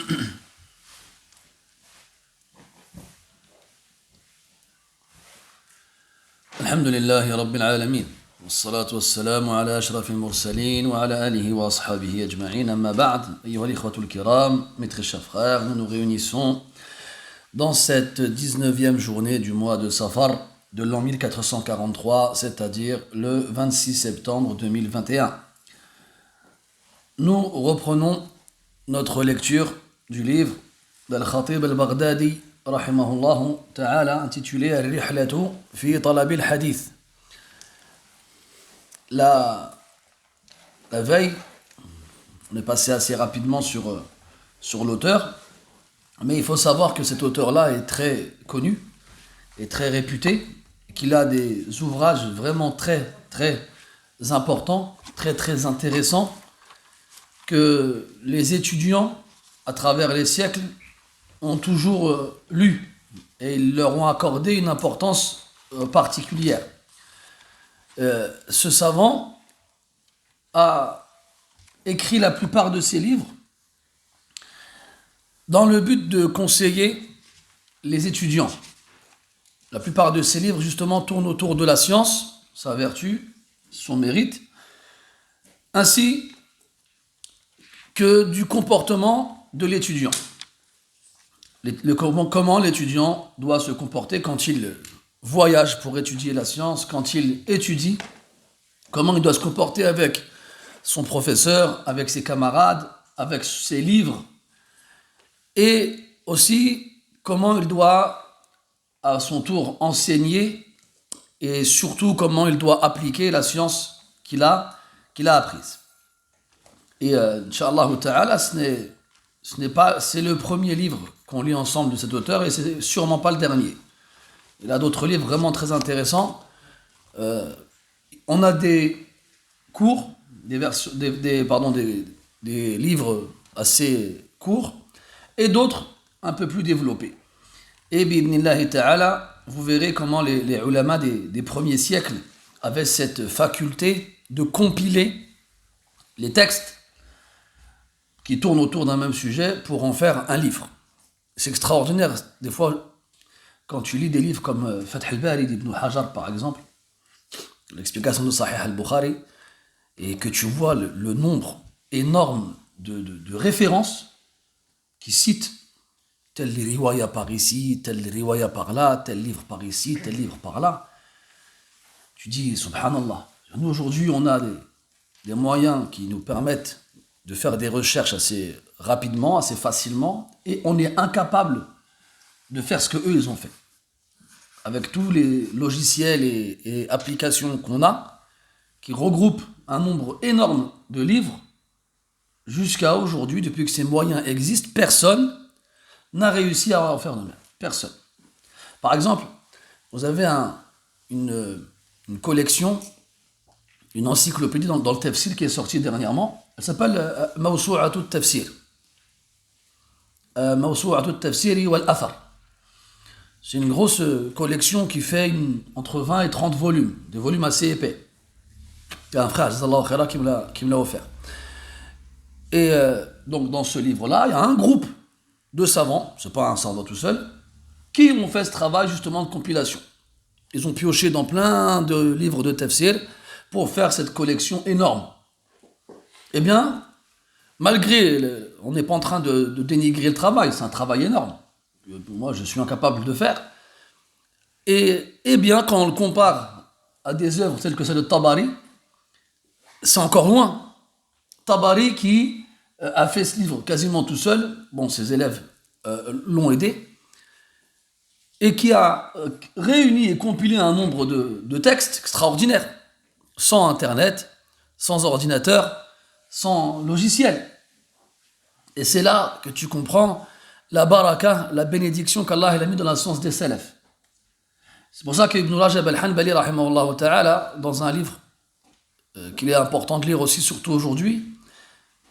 الحمد لله رب العالمين والصلاة والسلام على أشرف المرسلين وعلى آله وأصحابه أجمعين أما بعد أيها الإخوة الكرام, mes très chers frères, nous nous réunissons dans cette 19e journée du mois de Safar de l'an 1443, c'est-à-dire le 26 septembre 2021. Nous reprenons notre lecture du livre d'Al-Khatib al-Baghdadi rahimahullah ta'ala intitulé Al-Rihlatu fi Talab al-Hadith. La veille, on est passé assez rapidement sur l'auteur, mais il faut savoir que cet auteur-là est très connu et très réputé, qu'il a des ouvrages vraiment très très importants, très très intéressants, que les étudiants à travers les siècles ont toujours lu et ils leur ont accordé une importance particulière. Ce savant a écrit la plupart de ses livres dans le but de conseiller les étudiants. La plupart de ses livres justement tournent autour de la science, sa vertu, son mérite, ainsi que du comportement de l'étudiant. Comment l'étudiant doit se comporter quand il voyage pour étudier la science, quand il étudie, comment il doit se comporter avec son professeur, avec ses camarades, avec ses livres, et aussi comment il doit à son tour enseigner et surtout comment il doit appliquer la science qu'il a apprise. Et Inch'Allah ta'ala, c'est le premier livre qu'on lit ensemble de cet auteur et c'est sûrement pas le dernier. Il a d'autres livres vraiment très intéressants. On a des cours, des livres assez courts et d'autres un peu plus développés. Et bi'idhnillahi ta'ala, vous verrez comment les ulama des premiers siècles avaient cette faculté de compiler les textes qui tournent autour d'un même sujet pour en faire un livre. C'est extraordinaire. Des fois, quand tu lis des livres comme Fath al-Bari d'Ibn Hajar, par exemple, l'explication de Sahih al-Bukhari, et que tu vois le nombre énorme de références qui citent tel riwaya par ici, tel riwaya par là, tel livre par ici, tel livre par là, tu dis, subhanallah, nous aujourd'hui on a des moyens qui nous permettent de faire des recherches assez rapidement, assez facilement, et on est incapable de faire ce qu'eux ils ont fait. Avec tous les logiciels et applications qu'on a, qui regroupent un nombre énorme de livres, jusqu'à aujourd'hui, depuis que ces moyens existent, personne n'a réussi à en faire de même. Personne. Par exemple, vous avez une collection, une encyclopédie dans le tafsir qui est sortie dernièrement. Elle s'appelle Mawsu'atu al-Tafsir. Mawsu'atu al-Tafsir wal-Athar. C'est une grosse collection qui fait entre 20 et 30 volumes, des volumes assez épais. Il y a un frère, Jazallahu khaira, qui me l'a offert. Et donc dans ce livre-là, il y a un groupe de savants, c'est pas un savant tout seul, qui ont fait ce travail justement de compilation. Ils ont pioché dans plein de livres de tafsir pour faire cette collection énorme. Eh bien, malgré, on n'est pas en train de dénigrer le travail, c'est un travail énorme. Moi, je suis incapable de faire. Et bien, quand on le compare à des œuvres telles que celle de Tabari, c'est encore loin. Tabari qui a fait ce livre quasiment tout seul, bon, ses élèves l'ont aidé, et qui a réuni et compilé un nombre de textes extraordinaires, sans internet, sans ordinateur, sans logiciel. Et c'est là que tu comprends la baraka, la bénédiction qu'Allah a mis dans la science des salafs. C'est pour ça qu'Ibn Rajab al-Hanbali, rahimahullah ta'ala, dans un livre qu'il est important de lire aussi, surtout aujourd'hui,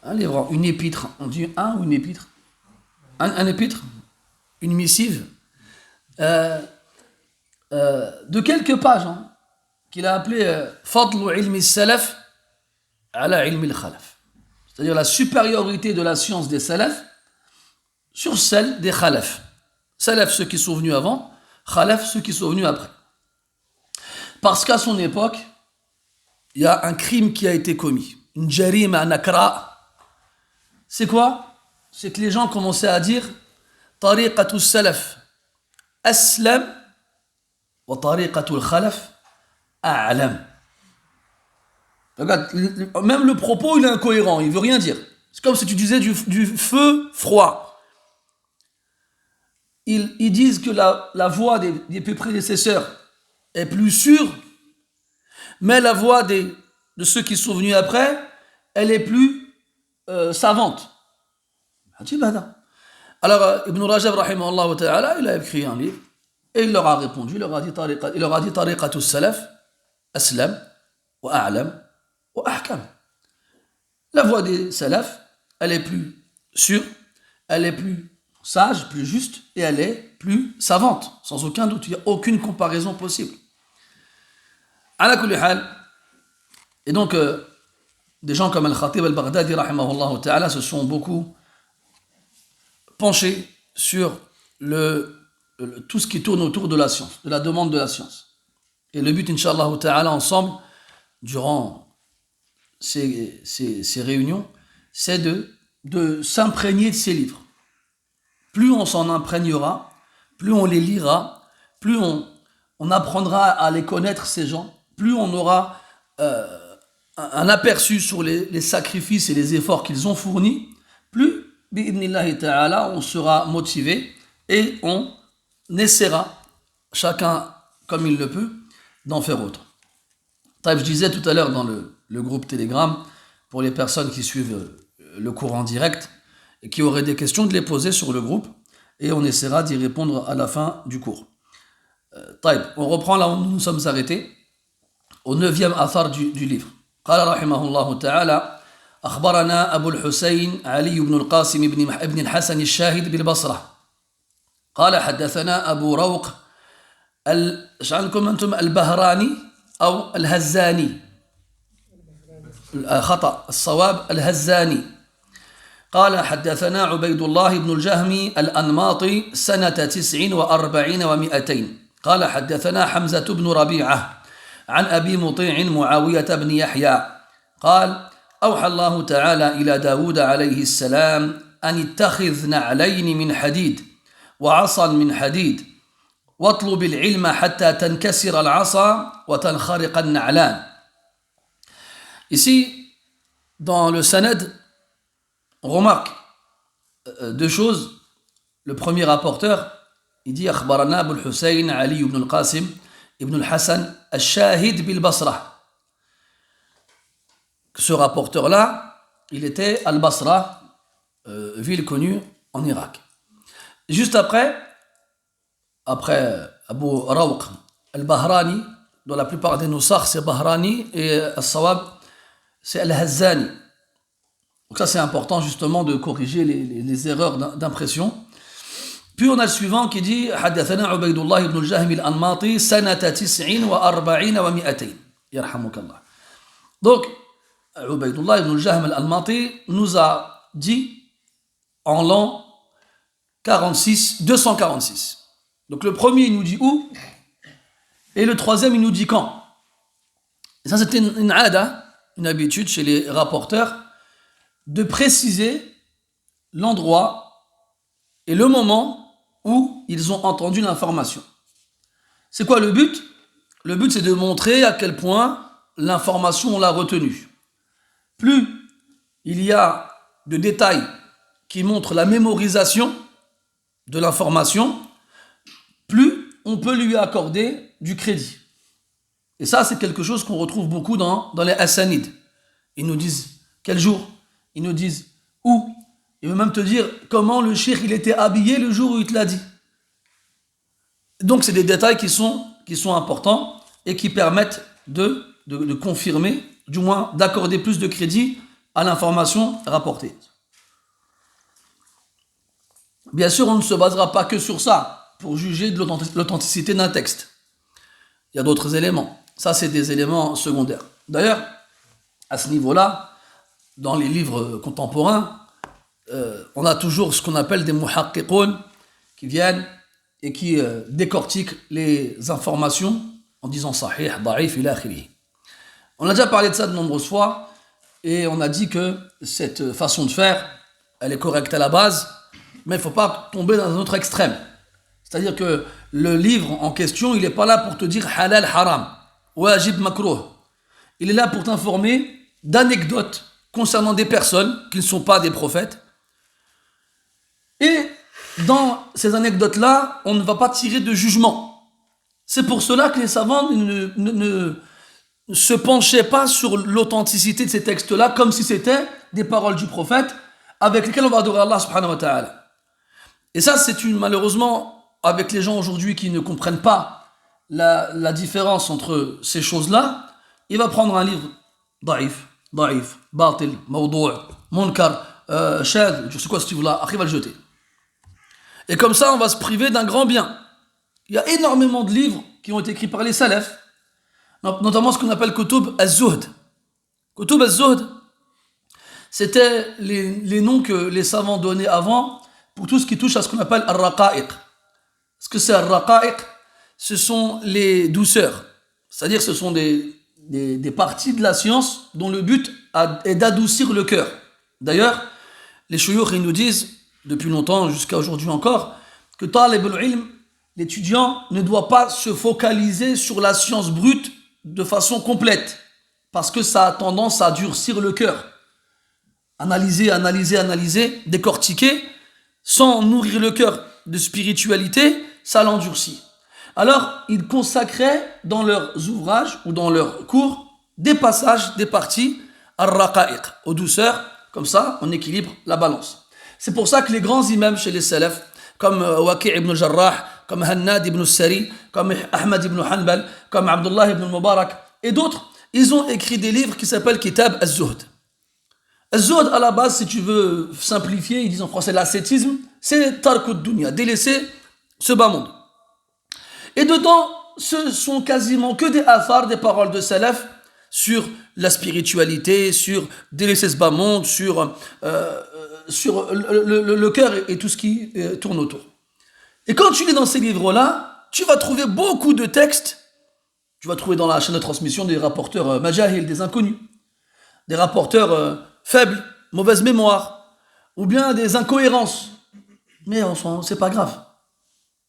un livre, une épître, on dit un ou une épître, un épître, une missive, de quelques pages, qu'il a appelé Fadlu ilmi salaf ala ilmi al-khalaf. C'est-à-dire la supériorité de la science des salafs sur celle des khalaf. Salaf, ceux qui sont venus avant, khalaf, ceux qui sont venus après. Parce qu'à son époque, il y a un crime qui a été commis. Une jarima nakra. C'est quoi? C'est que les gens commençaient à dire tariqatu salaf aslam wa tariqatu al-khalaf a'lam. Regarde, même le propos, il est incohérent, il veut rien dire. C'est comme si tu disais du feu froid. Ils disent que la voix des prédécesseurs est plus sûre, mais la voix de ceux qui sont venus après, elle est plus savante. Alors, Ibn Rajab, rahimahullah ta'ala, il a écrit un livre, et il leur a répondu, il leur a dit tariqatu salaf, aslam, wa a'lam, wa ahkam. La voix des salaf, elle est plus sûre, elle est plus sage, plus juste, et elle est plus savante, sans aucun doute. Il n'y a aucune comparaison possible. Ala kulli hal. Et donc, des gens comme Al-Khatib al-Baghdadi, rahimahullah ta'ala, se sont beaucoup penchés sur tout ce qui tourne autour de la science, de la demande de la science. Et le but, Inch'Allah ta'ala, ensemble, durant ces réunions, c'est de s'imprégner de ces livres. Plus on s'en imprégnera, plus on les lira, plus on apprendra à les connaître, ces gens, plus on aura un aperçu sur les sacrifices et les efforts qu'ils ont fournis, plus, bi'idnillahi ta'ala, on sera motivé et on essaiera, chacun comme il le peut, d'en faire autre. Je disais tout à l'heure dans le groupe Telegram, pour les personnes qui suivent le cours en direct et qui auraient des questions, de les poser sur le groupe et on essaiera d'y répondre à la fin du cours. On reprend là où nous nous sommes arrêtés, au 9e athar du livre. قال رحمه الله تعالى أخبرنا أبو الحسين علي بن القاسم بن الحسن الشاهد بالبصرة قال حدثنا أبو روق البهراني أو الهزاني خطأ الصواب الهزاني قال حدثنا عبيد الله بن الجهم الأنماطي سنة 49 و200 قال حدثنا حمزة بن ربيعة عن أبي مطيع معاوية بن يحيى قال أوحى الله تعالى إلى داود عليه السلام أن اتخذ نعلين من حديد وعصا من حديد واطلب العلم حتى تنكسر العصا وتنخرق النعلان. Ici, dans le sanad, on remarque deux choses. Le premier rapporteur, il dit أخبرنا أبو الحسين علي بن القاسم ابن الحسن الشاهد بالبصرة. Ce rapporteur-là, il était al-Basra, ville connue en Irak. Juste après Abu Rawq al-Bahrani, dans la plupart des nusakh c'est Bahrani et al-Sawab c'est al-Hazzani. Donc ça c'est important justement de corriger les erreurs d'impression. Puis on a le suivant qui dit حدثنا عبيد الله بن الجهم الأنماطي سنة 49 و200 يرحمك الله. Donc Ubaydullah ibn al-Jahm al-Anmati nous a dit en l'an 246. Donc le premier il nous dit où et le troisième il nous dit quand. Et ça c'était une habitude chez les rapporteurs de préciser l'endroit et le moment où ils ont entendu l'information. C'est quoi le but? Le but c'est de montrer à quel point l'information on l'a retenue. Plus il y a de détails qui montrent la mémorisation de l'information, plus on peut lui accorder du crédit. Et ça, c'est quelque chose qu'on retrouve beaucoup dans les Hassanides. Ils nous disent quel jour, ils nous disent où, ils veulent même te dire comment le cheikh il était habillé le jour où il te l'a dit. Donc c'est des détails qui sont importants et qui permettent de confirmer, du moins d'accorder plus de crédit à l'information rapportée. Bien sûr, on ne se basera pas que sur ça pour juger de l'authenticité d'un texte. Il y a d'autres éléments. Ça, c'est des éléments secondaires. D'ailleurs, à ce niveau-là, dans les livres contemporains, on a toujours ce qu'on appelle des muhaqqiqoun qui viennent et qui décortiquent les informations en disant sahih, da'if, ila akhirih. On a déjà parlé de ça de nombreuses fois et on a dit que cette façon de faire, elle est correcte à la base, mais il ne faut pas tomber dans un autre extrême. C'est-à-dire que le livre en question, il n'est pas là pour te dire halal, haram, wajib, makruh. Il est là pour t'informer d'anecdotes concernant des personnes qui ne sont pas des prophètes. Et dans ces anecdotes-là, on ne va pas tirer de jugement. C'est pour cela que les savants ne se penchaient pas sur l'authenticité de ces textes-là comme si c'était des paroles du prophète avec lesquelles on va adorer Allah subhanahu wa ta'ala. Et ça, malheureusement, avec les gens aujourd'hui qui ne comprennent pas la différence entre ces choses-là, il va prendre un livre da'if, batil, mawdou', munkar, shad, je sais quoi ce livre-là, après il va le jeter. Et comme ça, on va se priver d'un grand bien. Il y a énormément de livres qui ont été écrits par les salafs, notamment ce qu'on appelle Kutub az-Zuhd. Kutub az-Zuhd, c'était les noms que les savants donnaient avant pour tout ce qui touche à ce qu'on appelle al-raqa'iq. Ce que c'est al-raqa'iq, ce sont les douceurs. C'est-à-dire ce sont des parties de la science dont le but est d'adoucir le cœur. D'ailleurs, les shuyukh, ils nous disent, depuis longtemps, jusqu'à aujourd'hui encore, que talib al-ilm, l'étudiant, ne doit pas se focaliser sur la science brute de façon complète, parce que ça a tendance à durcir le cœur. Analyser, décortiquer, sans nourrir le cœur de spiritualité, ça l'endurcit. Alors, ils consacraient dans leurs ouvrages ou dans leurs cours des passages, des parties, al-raqa'iq, aux douceurs, comme ça, on équilibre la balance. C'est pour ça que les grands imams chez les salafs, comme Waqi' ibn Jarrah, comme Hannad ibn Sari, comme Ahmad ibn Hanbal, comme Abdullah ibn Mubarak et d'autres, ils ont écrit des livres qui s'appellent Kitab az-Zuhd. Az-Zuhd, à la base, si tu veux simplifier, ils disent en français l'ascétisme, c'est tarkud dunya, délaisser ce bas monde. Et dedans, ce sont quasiment que des athars, des paroles de salaf sur la spiritualité, sur délaisser ce bas monde, sur le cœur et tout ce qui tourne autour. Et quand tu lis dans ces livres-là, tu vas trouver beaucoup de textes. Tu vas trouver dans la chaîne de transmission des rapporteurs majahil, des inconnus, des rapporteurs faibles, mauvaise mémoire, ou bien des incohérences. Mais c'est pas grave.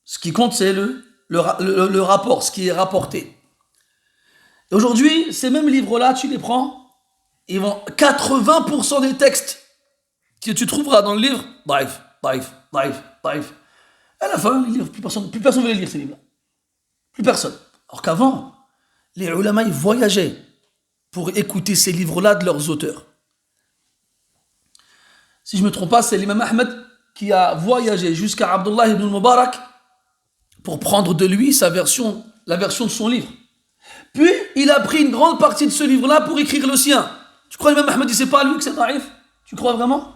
Ce qui compte, c'est le rapport, ce qui est rapporté. Et aujourd'hui, ces mêmes livres-là, tu les prends, 80% des textes que tu trouveras dans le livre, daif. À la fin, les livres, plus personne ne veut les lire, ces livres-là. Plus personne. Alors qu'avant, les ulama, ils voyageaient pour écouter ces livres-là de leurs auteurs. Si je ne me trompe pas, c'est l'imam Ahmed qui a voyagé jusqu'à Abdullah ibn Mubarak pour prendre de lui la version de son livre. Puis, il a pris une grande partie de ce livre-là pour écrire le sien. Tu crois l'imam Ahmed, c'est pas lui que c'est daif? Tu crois vraiment?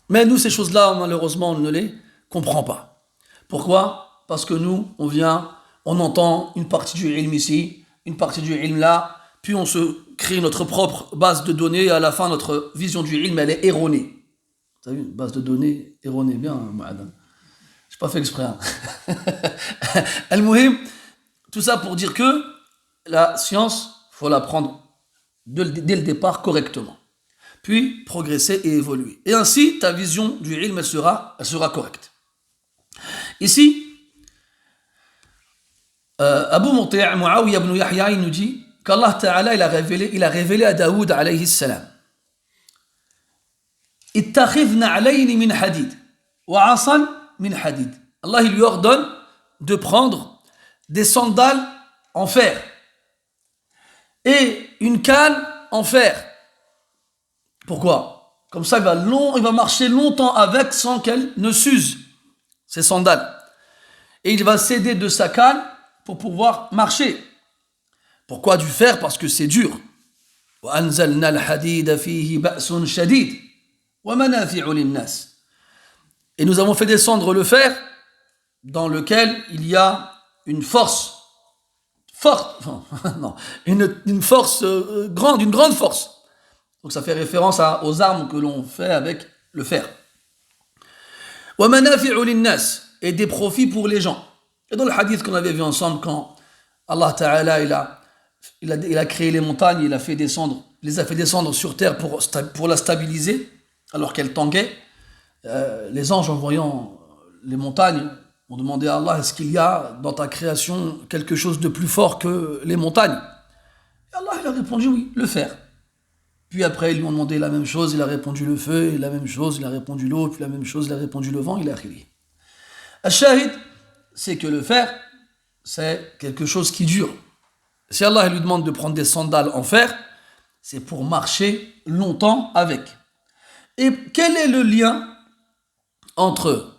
Mais nous, ces choses-là, malheureusement, on ne les comprend pas. Pourquoi? Parce que nous, on entend une partie du ilm ici, une partie du ilm là, puis on se crée notre propre base de données, et à la fin, notre vision du ilm, elle est erronée. Vous savez, une base de données erronée, bien, madame. Je n'ai pas fait exprès. Hein. Al-Muhim, tout ça pour dire que la science, il faut la prendre dès le départ correctement. Puis progresser et évoluer. Et ainsi, ta vision du ilm, elle sera correcte. Ici, Abu Muti' Muawiyah ibn Yahya, il nous dit qu'Allah Ta'ala, il a révélé à Daoud alayhi salam. Ittakhidna alayni min hadid wa asan min hadid. Allah, il lui ordonne de prendre des sandales en fer et une canne en fer. Pourquoi? Comme ça, il va marcher longtemps avec sans qu'elle ne s'use, ces sandales. Et il va s'aider de sa canne pour pouvoir marcher. Pourquoi du fer? Parce que c'est dur. وَأَنزَلْنَا الْحَدِيدَ فِيهِ بَأْسٌ شَدِيدٌ وَمَنَافِعُ لِلنَّاسِ. Et nous avons fait descendre le fer dans lequel il y a une force forte, non, une force grande, une grande force. Donc ça fait référence aux armes que l'on fait avec le fer. Wa manafi'u linnas, et des profits pour les gens. Et dans le hadith qu'on avait vu ensemble, quand Allah Ta'ala il a créé les montagnes, il les a fait descendre sur terre pour la stabiliser, alors qu'elle tanguait. Les anges, en voyant les montagnes, ont demandé à Allah, est-ce qu'il y a dans ta création quelque chose de plus fort que les montagnes? Et Allah il a répondu oui, le fer. Puis après, ils lui ont demandé la même chose, il a répondu le feu, et la même chose, il a répondu l'eau, puis la même chose, il a répondu le vent, il a crié. Al-Shahid, c'est que le fer, c'est quelque chose qui dure. Si Allah lui demande de prendre des sandales en fer, c'est pour marcher longtemps avec. Et quel est le lien entre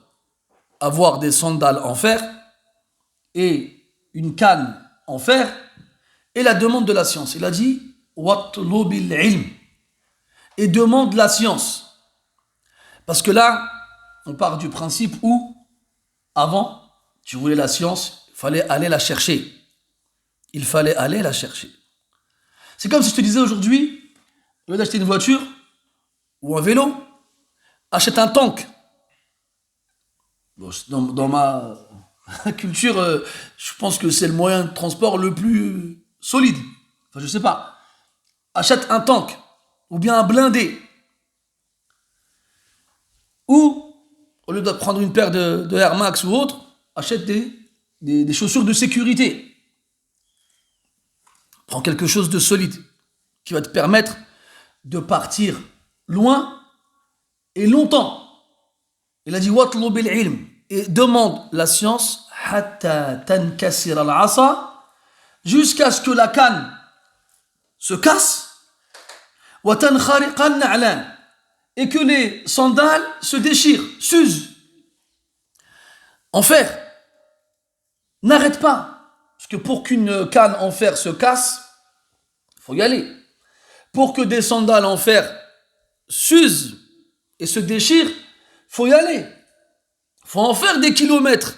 avoir des sandales en fer et une canne en fer et la demande de la science? Il a dit « Watlubil ilm » et demande la science. Parce que là, on part du principe où, avant, tu voulais la science, il fallait aller la chercher. Il fallait aller la chercher. C'est comme si je te disais aujourd'hui, au lieu d'acheter une voiture ou un vélo, achète un tank. Bon, dans ma culture, je pense que c'est le moyen de transport le plus solide. Enfin, je sais pas. Achète un tank ou bien un blindé. Ou, au lieu de prendre une paire de Air Max ou autre, achète des chaussures de sécurité. Prends quelque chose de solide qui va te permettre de partir loin et longtemps. Il a dit Watlub al-ilm, et demande la science hatta tankasir al-asa, jusqu'à ce que la canne se casse, wa tankhariqa an-na'lan, et que les sandales se déchirent, s'usent. En fer, n'arrête pas. Parce que pour qu'une canne en fer se casse, il faut y aller. Pour que des sandales en fer s'usent et se déchirent, il faut y aller. Il faut en faire des kilomètres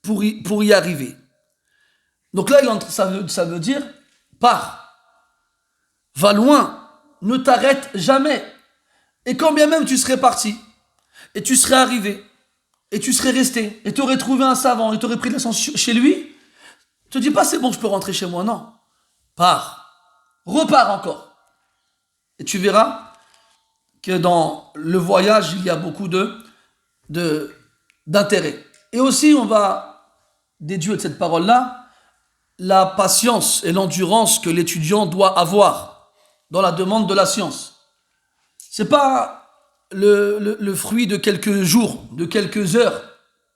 pour y arriver. Donc là, ça veut dire, pars, va loin, ne t'arrête jamais. Et quand bien même tu serais parti, et tu serais arrivé, et tu serais resté, et tu aurais trouvé un savant, et tu aurais pris de l'essence chez lui, te dis pas c'est bon, je peux rentrer chez moi. Non. Pars. Repars encore. Et tu verras que dans le voyage, il y a beaucoup d'intérêt. Et aussi, on va déduire de cette parole-là la patience et l'endurance que l'étudiant doit avoir dans la demande de la science. C'est pas le fruit de quelques jours, de quelques heures.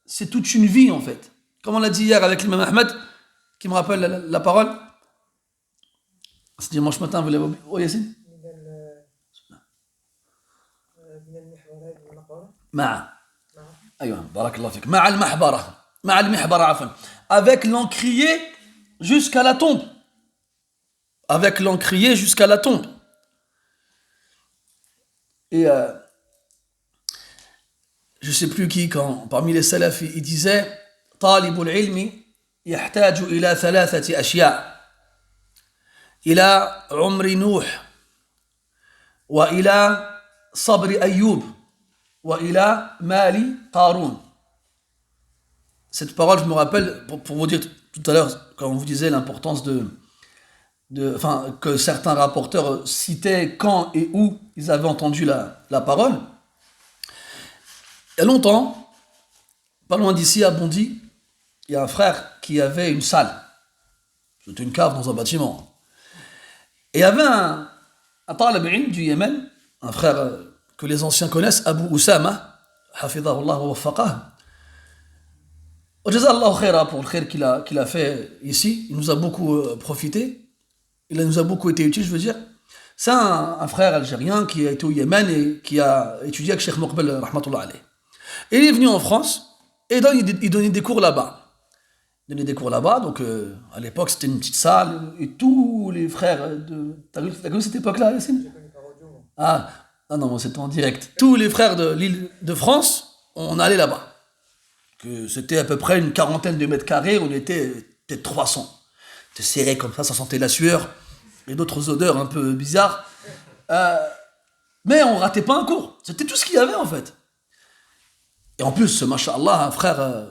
C'est toute une vie, en fait. Comme on l'a dit hier avec l'imam Ahmed, qui me rappelle la parole. C'est dimanche matin, vous l'avez oublié. Oh, Yassine. Avec l'encrier jusqu'à la tombe. Avec l'encrier jusqu'à la tombe. Et je ne sais plus qui, quand parmi les salafs, il disait Talibul ilmi يحتاج إلى 3 أشياء إلى عمر نوح وإلى صبر أيوب وإلى مال قارون. Cette parole, je me rappelle, pour vous dire tout à l'heure, quand on vous disait l'importance que certains rapporteurs citaient quand et où ils avaient entendu la parole. Il y a longtemps, pas loin d'ici, à Bondy, il y a un frère qui avait une salle. C'était une cave dans un bâtiment. Et il y avait un talib ilm du Yémen, un frère que les anciens connaissent, Abu Oussama, hafidhahullah wa waffaqah. Wa jazallahu khaira pour le khair qu'il a fait ici. Il nous a beaucoup profité. Il nous a beaucoup été utile, je veux dire. C'est un frère algérien qui a été au Yémen et qui a étudié avec Cheikh Moqbel, rahmatullah alayh. Et il est venu en France et il donnait des cours là-bas. Donc à l'époque c'était une petite salle et tous les frères de... T'as connu cette époque-là, Yassine? Ah, non, c'était en direct. Tous les frères de l'île de France, on allait là-bas. Que c'était à peu près une 40aine de mètres carrés, on était peut-être 300. C'était serré comme ça sentait la sueur et d'autres odeurs un peu bizarres. Mais on ratait pas un cours. C'était tout ce qu'il y avait en fait. Et en plus, masha'Allah, un frère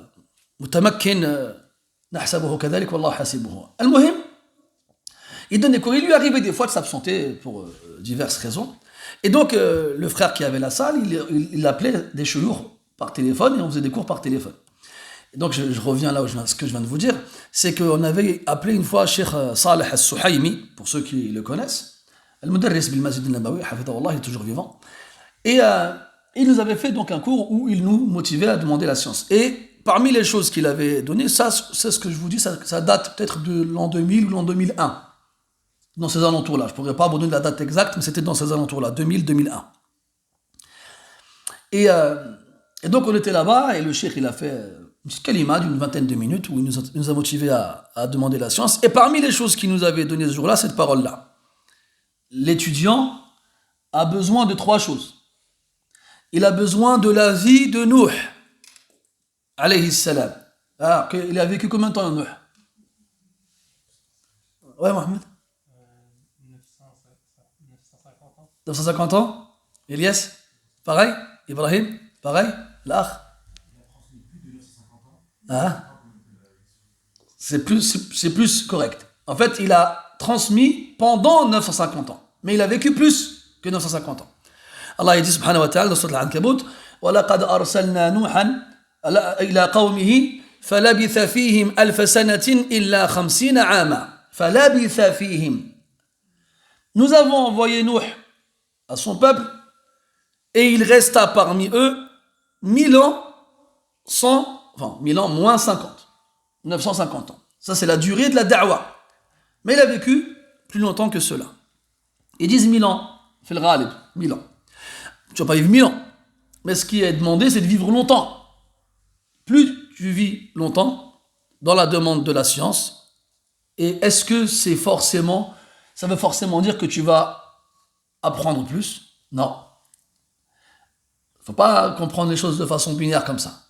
mutamakkin, nahsabuhu kadhalik, wallahu hasibuhu. Al-muhim, il donne des cours. Il lui arrivait des fois de s'absenter pour diverses raisons. Et donc, le frère qui avait la salle, il appelait des chouyours par téléphone et on faisait des cours par téléphone. Et donc, je reviens là où ce que je viens de vous dire, c'est qu'on avait appelé une fois Cheikh Saleh Al-Suhaymi, pour ceux qui le connaissent, Al-Mudarris bil Masjid al-Nabawi, hafidahullah, il est toujours vivant. Et il nous avait fait donc un cours où il nous motivait à demander la science. Et parmi les choses qu'il avait données, ça, c'est ce que je vous dis, ça date peut-être de l'an 2000 ou l'an 2001. Dans ces alentours-là. Je ne pourrais pas vous donner la date exacte, mais c'était dans ces alentours-là, 2000-2001. Et donc on était là-bas, et le cheikh il a fait une petite kalima d'une vingtaine de minutes où il nous a motivés à demander la science. Et parmi les choses qu'il nous avait données ce jour-là, cette parole-là. L'étudiant a besoin de 3 choses. Il a besoin de la vie de Nuh, alayhi salam. Alors, il a vécu combien de temps, Nuh? Ouais, Mohamed? 950 ans. Elias? Pareil? Ibrahim? Pareil? L'Akh? Ah, c'est plus correct. En fait, il a transmis pendant 950 ans. Mais il a vécu plus que 950 ans. Allah dit subhanahu wa ta'ala dans Sourate Al-Ankabut وَلَقَدْ أَرْسَلْنَا نُوحًا إِلَى قَوْمِهِ فَلَبِثَ فِيهِمْ أَلْفَ سَنَةٍ إِلَّا 50 عَامًا فَلَبِثَ فِيهِمْ. Nous avons envoyé Nuh à son peuple et il resta parmi eux 1000 ans, 1000 ans moins 50, 950 ans. Ça c'est la durée de la da'wa. Mais il a vécu plus longtemps que cela. Ils disent 1000 ans, fait le ghalib, 1000 ans. Tu vas pas vivre 1000 ans. Mais ce qui est demandé, c'est de vivre longtemps. Plus tu vis longtemps dans la demande de la science, et est-ce que ça veut forcément dire que tu vas apprendre plus? Non. Il ne faut pas comprendre les choses de façon binaire comme ça.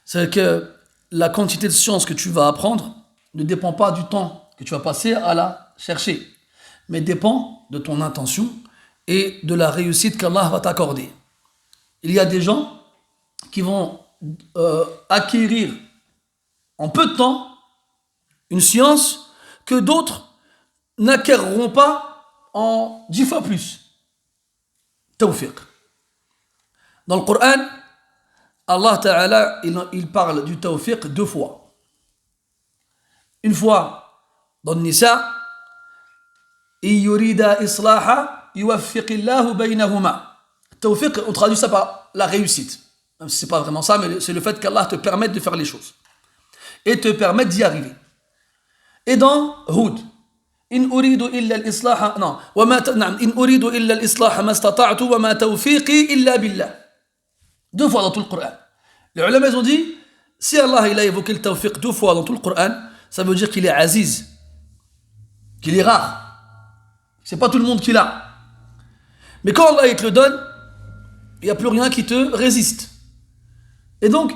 C'est que la quantité de science que tu vas apprendre ne dépend pas du temps que tu vas passer à la chercher, mais dépend de ton intention et de la réussite qu'Allah va t'accorder. Il y a des gens qui vont acquérir en peu de temps une science que d'autres n'acquerront pas en 10 fois plus. Tawfiq. Dans le Coran, Allah Ta'ala, il parle du tawfiq 2 fois. Une fois dans le Nisa, إِن يُرِيدَ إِصْلَاحًا يُوَفِّقِ اللَّهُ بَيْنَهُمَا. Tawfiq, on traduit ça par la réussite. Même si ce n'est pas vraiment ça, mais c'est le fait qu'Allah te permette de faire les choses. Et te permette d'y arriver. Et dans Hud, إن أريد إلا الإصلاح إن أريد إلا الإصلاح ما استطعت وما توفيقي إلا بالله. 2 fois dans tout le Coran. Les ulama ils ont dit, si Allah il a évoqué le tawfiq 2 fois dans tout le Coran, ça veut dire qu'il est aziz, qu'il est rare. C'est pas tout le monde qui l'a. Mais quand Allah il te le donne, il n'y a plus rien qui te résiste. Et donc,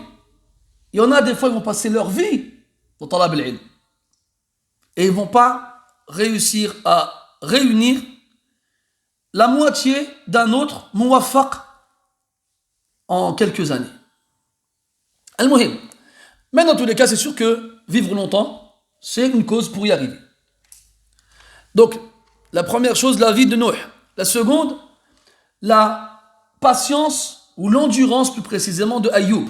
il y en a des fois, ils vont passer leur vie dans talab al-ilm. Et ils ne vont pas réussir à réunir la moitié d'un autre muwaffaq en quelques années. Al-Muhim. Mais dans tous les cas, c'est sûr que vivre longtemps, c'est une cause pour y arriver. Donc, la première chose, la vie de Nuh. La seconde, la patience ou l'endurance plus précisément de Ayyub.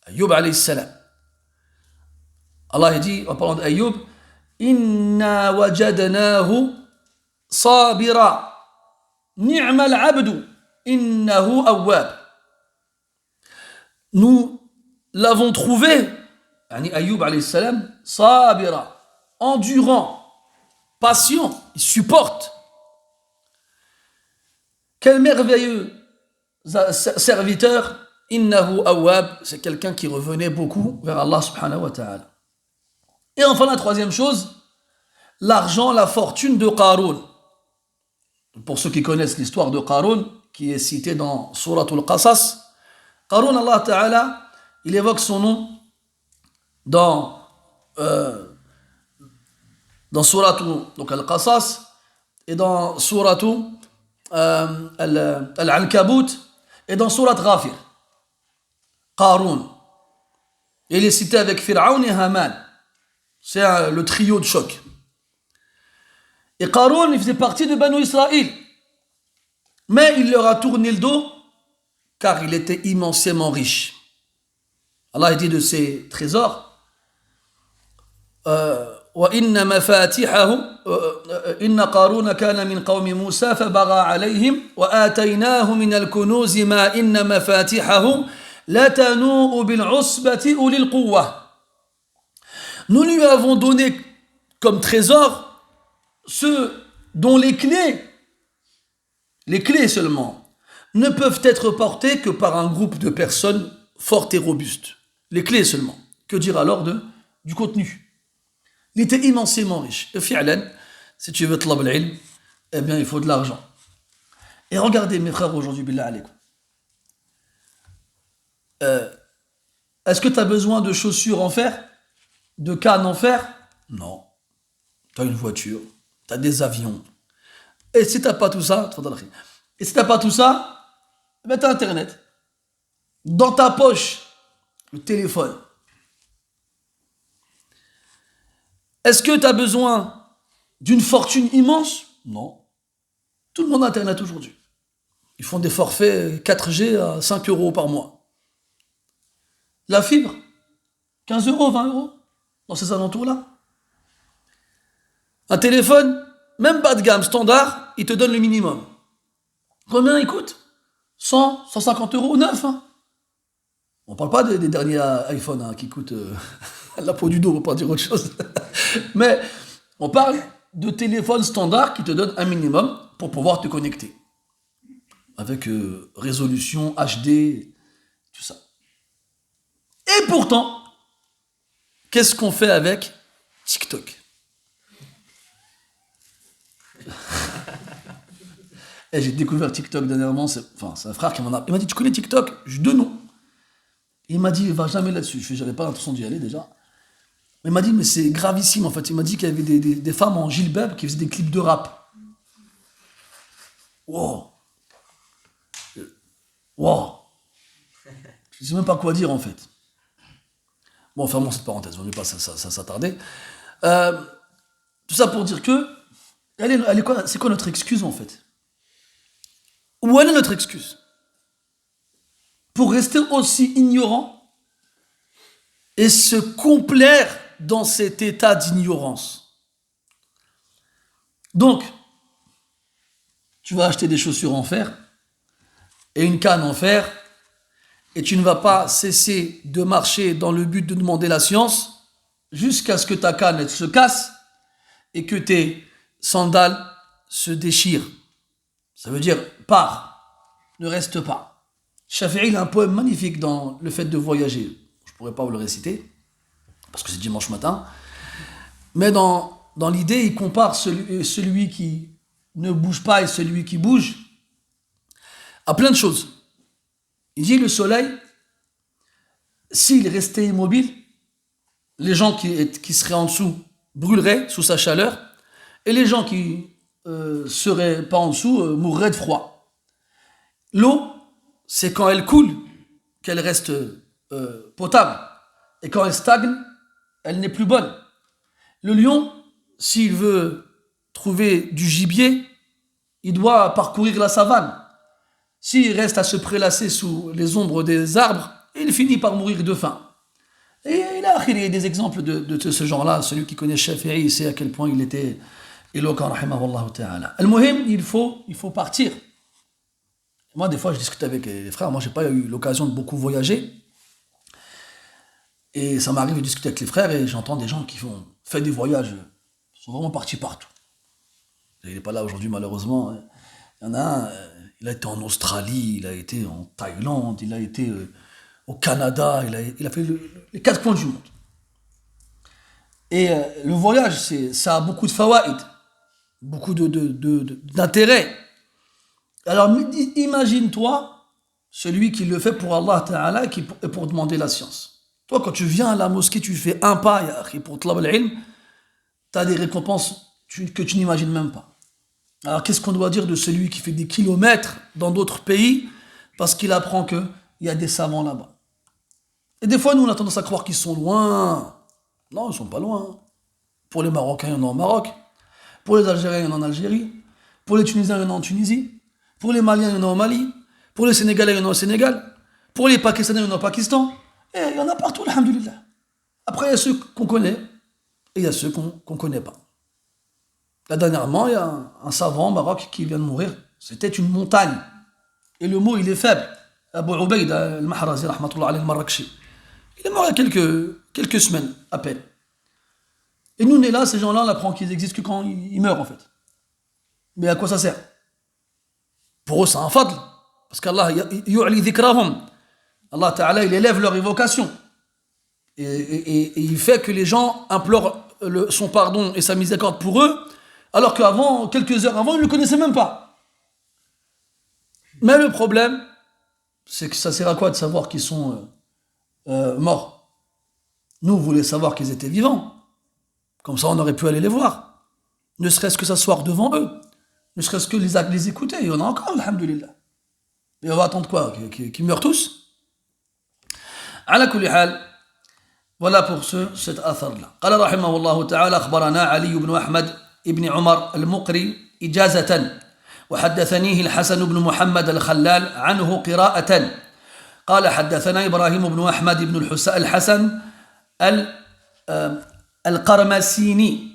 Ayyub alayhi salam. Allah dit, en parlant d'Ayyub, Inna wajadnahu sabira ni'mal abdu innahu awwab. Nous l'avons trouvé, Ayyub alayhi salam, sabira, endurant, patient, il supporte. Quel merveilleux serviteur, innahu awwab, c'est quelqu'un qui revenait beaucoup vers Allah subhanahu wa ta'ala. Et enfin la troisième chose, l'argent, la fortune de Qarun. Pour ceux qui connaissent l'histoire de Qarun, qui est citée dans Surat Al-Qasas, Qarun, Allah ta'ala, il évoque son nom dans Surat Al-Qasas et dans Surat Al-Ankabut et dans Surat Ghafir. Qaroun. Et il est cité avec Fir'aun et Haman. C'est le trio de choc. Et Qaroun, il faisait partie de Banu Israël. Mais il leur a tourné le dos car il était immensément riche. Allah dit de ses trésors وإن مفاتحه إن قارون كان من قوم موسى فبغى عليهم وآتيناه من الكنوز ما إن مفاتحه لتنوء بالعصبة أولي القوة. Nous lui avons donné comme trésor ceux dont les clés seulement, ne peuvent être portées que par un groupe de personnes fortes et robustes. Les clés seulement. Que dire alors du contenu? Il était immensément riche. Et fi'lan, si tu veux tlab al-ilm, eh bien il faut de l'argent. Et regardez mes frères aujourd'hui, billah alaykoum. Est-ce que tu as besoin de chaussures en fer? De cannes en fer? Non. Tu as une voiture, tu as des avions. Et si tu n'as pas tout ça, tu as Internet. Dans ta poche, le téléphone. Est-ce que tu as besoin d'une fortune immense? Non. Tout le monde a Internet aujourd'hui. Ils font des forfaits 4G à 5 euros par mois. La fibre, 15 euros, 20 euros, dans ces alentours-là. Un téléphone, même bas de gamme, standard, il te donne le minimum. Combien il coûte? 100, 150 euros neuf. Hein. On ne parle pas des derniers iPhones qui coûtent la peau du dos, on ne va pas dire autre chose. Mais on parle de téléphones standards qui te donnent un minimum pour pouvoir te connecter. Avec résolution HD, tout ça. Et pourtant, qu'est-ce qu'on fait avec TikTok? Et j'ai découvert TikTok dernièrement, c'est un frère qui m'en a... Il m'a dit, tu connais TikTok? Je dis, de nom. Il m'a dit, il va jamais là-dessus. Je n'avais pas l'intention d'y aller déjà. Mais il m'a dit, mais c'est gravissime en fait. Il m'a dit qu'il y avait des femmes en gilbab qui faisaient des clips de rap. Wow. Wow. Je ne sais même pas quoi dire en fait. Bon, fermons cette parenthèse, on ne va pas s'attarder. Tout ça pour dire que, c'est quoi notre excuse en fait? Où est notre excuse? Pour rester aussi ignorant et se complaire dans cet état d'ignorance. Donc, tu vas acheter des chaussures en fer et une canne en fer et tu ne vas pas cesser de marcher dans le but de demander la science jusqu'à ce que ta canne elle, se casse et que tes sandales se déchirent. Ça veut dire, pars, ne reste pas. Shafi'i a un poème magnifique dans le fait de voyager. Je ne pourrais pas vous le réciter, parce que c'est dimanche matin. Mais dans l'idée, il compare celui qui ne bouge pas et celui qui bouge à plein de choses. Il dit, le soleil, s'il restait immobile, les gens qui seraient en dessous brûleraient sous sa chaleur, et les gens qui seraient pas en dessous mourraient de froid. L'eau, c'est quand elle coule qu'elle reste potable. Et quand elle stagne, elle n'est plus bonne. Le lion, s'il veut trouver du gibier, il doit parcourir la savane. S'il reste à se prélasser sous les ombres des arbres, il finit par mourir de faim. Et il y a des exemples de ce genre-là. Celui qui connaît Shafi'i sait à quel point il était éloquent, rahimahullah ta'ala. Al-Muhim, il faut partir. Moi, des fois, je discute avec les frères. Moi, je n'ai pas eu l'occasion de beaucoup voyager. Et ça m'arrive de discuter avec les frères et j'entends des gens qui ont fait des voyages. Ils sont vraiment partis partout. Il n'est pas là aujourd'hui, malheureusement. Il y en a un, il a été en Australie, il a été en Thaïlande, il a été au Canada, il a fait les 4 coins du monde. Et le voyage, ça a beaucoup de fawaïd, beaucoup d'intérêt. Alors imagine-toi celui qui le fait pour Allah Ta'ala et pour demander la science. Toi, quand tu viens à la mosquée, tu fais un pas pour tlab al-ilm, tu as des récompenses que tu n'imagines même pas. Alors qu'est-ce qu'on doit dire de celui qui fait des kilomètres dans d'autres pays parce qu'il apprend qu'il y a des savants là-bas? Et des fois, nous, on a tendance à croire qu'ils sont loin. Non, ils sont pas loin. Pour les Marocains, il y en a au Maroc. Pour les Algériens, il y en a en Algérie. Pour les Tunisiens, il y en a en Tunisie. Pour les Maliens, il y en a au Mali. Pour les Sénégalais, il y en a au Sénégal. Pour les Pakistanais, il y en a au Pakistan. Et il y en a partout, alhamdoulilah. Après, il y a ceux qu'on connaît et il y a ceux qu'on ne connaît pas. Là, dernièrement, il y a un savant au Maroc qui vient de mourir. C'était une montagne. Et le mot, il est faible. Abu Ubaid al-Mahrazi, rahmatullah alayhi al-Marrakchi. Il est mort il y a quelques semaines, à peine. Et nous, on est là, ces gens-là, on apprend qu'ils existent que quand ils meurent, en fait. Mais à quoi ça sert? Pour eux, c'est un fadl. Parce qu'Allah, yu'li dhikrahum. Allah Ta'ala, il élève leur évocation. Et il fait que les gens implorent son pardon et sa miséricorde pour eux, alors qu'avant, quelques heures avant, ils ne le connaissaient même pas. Mais le problème, c'est que ça sert à quoi de savoir qu'ils sont morts? Nous, on voulait savoir qu'ils étaient vivants. Comme ça, on aurait pu aller les voir. Ne serait-ce que s'asseoir devant eux. Ne serait-ce que les écouter. Il y en a encore, alhamdoulilah. Et on va attendre quoi? Qu'ils meurent tous? Ala kulli hal. Voilà pour cet athar-là. قال رحمه الله تعالى أخبرنا علي بن أحمد بن عمر المقري إجازة وحدثنيه الحسن بن محمد الخلال عنه قراءة قال حدثنا إبراهيم بن أحمد بن الحسن القرمسيني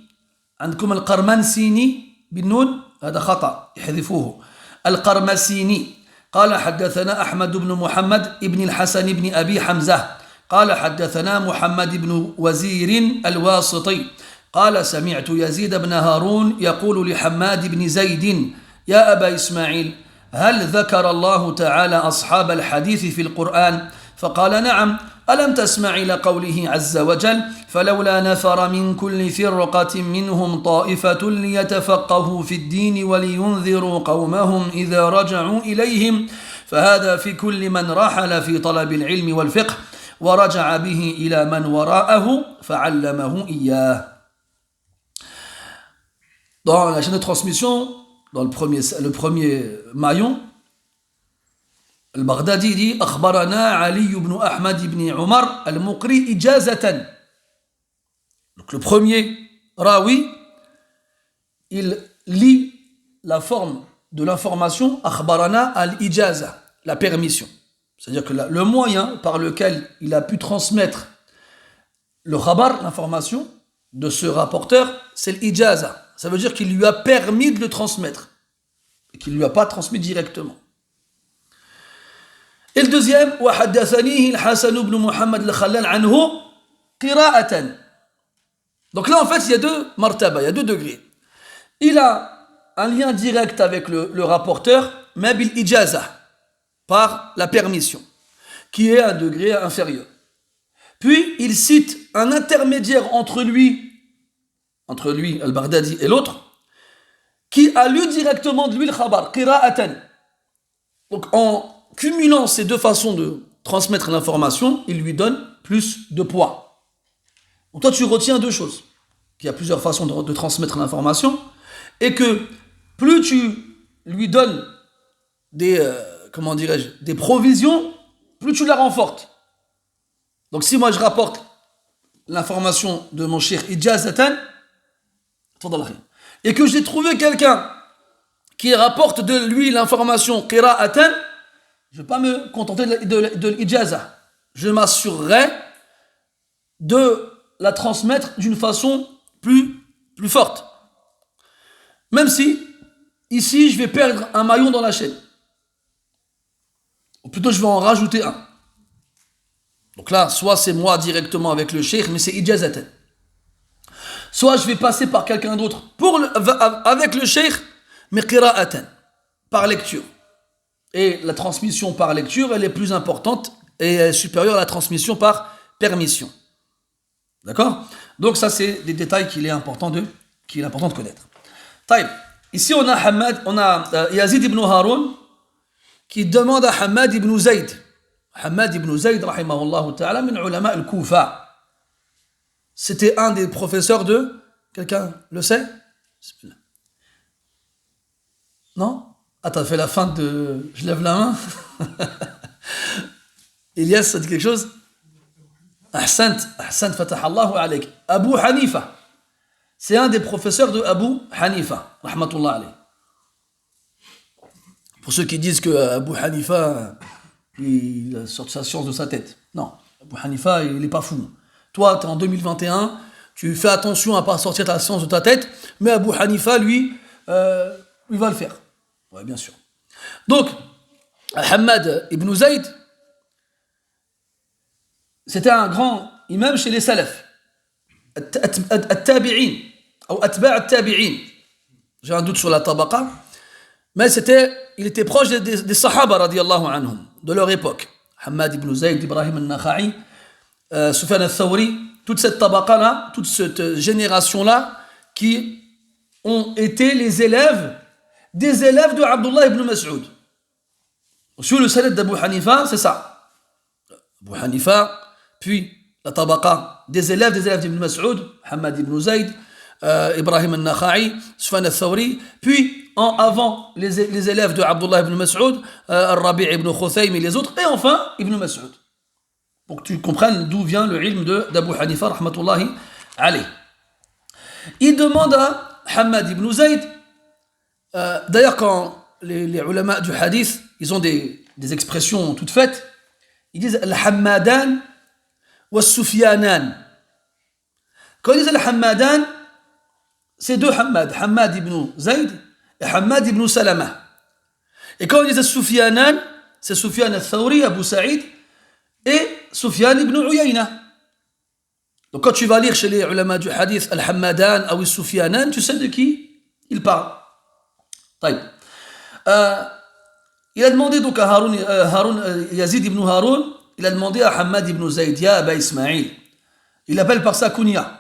عندكم القرمنسيني بالنون هذا خطأ يحذفوه القرمسيني قال حدثنا أحمد بن محمد بن الحسن بن أبي حمزة قال حدثنا محمد بن وزير الواسطي قال سمعت يزيد بن هارون يقول لحماد بن زيد يا أبا إسماعيل هل ذكر الله تعالى أصحاب الحديث في القرآن؟ فقال نعم ألم تسمع إلى قوله عز وجل فلولا نفر من كل فرقة منهم طائفة ليتفقهوا في الدين ولينذروا قومهم إذا رجعوا إليهم فهذا في كل من رحل في طلب العلم والفقه ورجع به إلى من وراءه فعلمه إياه. Dans la chaîne de transmission, dans le premier maillon, Al-Baghdadi dit أخبرنا علي بن أحمد بن عمر المقري إجازة. Donc le premier rawi, il lit la forme de l'information أخبرنا al-ijaza, la permission. C'est-à-dire que le moyen par lequel il a pu transmettre le khabar, l'information de ce rapporteur, c'est l'ijaza. Ça veut dire qu'il lui a permis de le transmettre et qu'il ne lui a pas transmis directement. Et le deuxième, وحدثنيه الحسن بن محمد الخلال عنه قراءة. Donc là, en fait, il y a deux martaba, il y a deux degrés. Il a un lien direct avec le rapporteur, mais bil ijaza, par la permission, qui est un degré inférieur. Puis, il cite un intermédiaire entre lui, Al-Baghdadi, et l'autre, qui a lu directement de lui le khabar, qira'atan. Donc, en cumulant ces deux façons de transmettre l'information, il lui donne plus de poids. Donc, toi, tu retiens deux choses. Qu'il y a plusieurs façons de transmettre l'information, et que plus tu lui donnes des provisions, plus tu la renforces. Donc si moi je rapporte l'information de mon cheikh ijazatan, et que j'ai trouvé quelqu'un qui rapporte de lui l'information qira'atan, je ne vais pas me contenter de l'ijaza. Je m'assurerai de la transmettre d'une façon plus forte. Même si, ici, je vais perdre un maillon dans la chaîne. Ou plutôt, je vais en rajouter un. Donc là, soit c'est moi directement avec le cheikh, mais c'est ijazatan. Soit je vais passer par quelqu'un d'autre avec le cheikh, mais qira'atan, par lecture. Et la transmission par lecture, elle est plus importante et elle est supérieure à la transmission par permission. D'accord? Donc ça, c'est des détails qu'il est important de connaître. Taïb. Ici, on a Yazid ibn Haroun qui demande à Hamad ibn Zayd. Hamad ibn Zayd, rahimahullah ta'ala, min ulama al-Kufa. C'était un des professeurs de... Quelqu'un le sait? Non? Ah, t'as fait la fin de... Je lève la main. Elias, ça dit quelque chose? Ahsant, Ahsant, fatahallahu alayk. Abu Hanifa. C'est un des professeurs de Abu Hanifa, rahmatullah alayh. Pour ceux qui disent que Abu Hanifa, il a sorti sa science de sa tête. Non, Abu Hanifa, il n'est pas fou. Toi, tu es en 2021, tu fais attention à ne pas sortir ta science de ta tête, mais Abu Hanifa, lui, il va le faire. Oui, bien sûr. Donc, Hamad ibn Zayd, c'était un grand imam chez les salafs. At-tabi'in, ou atba' at-tabi'in. J'ai un doute sur la tabaqa, mais il était proche des sahaba, radiyallahu anhum, de leur époque. Hamad ibn Zayd, Ibrahim al-Nakha'i, Sufyan al-Thawri, toute cette tabaqa-là, toute cette génération-là, qui ont été les élèves des élèves de Abdullah ibn Mas'ud. Sur le salad d'Abu Hanifa, c'est ça. Abu Hanifa, puis la tabaqa des élèves d'Ibn Mas'ud, Hamad ibn Zayd, Ibrahim al-Nakha'i, Sufyan al-Thawri, puis avant les élèves de Abdullah ibn Mas'ud, Al-Rabi' ibn Khuthaym et les autres, et enfin Ibn Mas'ud. Pour que tu comprennes d'où vient le ilm d'Abu Hanifa, rahmatullahi alayh. Il demande à Hamad ibn Zayd, d'ailleurs quand les ulama du hadith, ils ont des expressions toutes faites, ils disent Al-Hammadan wa Sufyanan. Quand ils disent Al-Hammadan, c'est deux Hammad, Hamad ibn Zayd et Hamad ibn Salama. Et quand ils disent Sufyanan, c'est Sufyan al-Thawri, Abu Sa'id, et Sufyan ibn Uyayna. Donc quand tu vas lire chez les ulama du hadith Al-Hammadan ou Sufyanan, tu sais de qui il parle. Il a demandé donc à Yazid ibn Haroun, il a demandé à Hamad ibn Zayd, Ya Aba Ismaïl. Il appelle par sa kunya.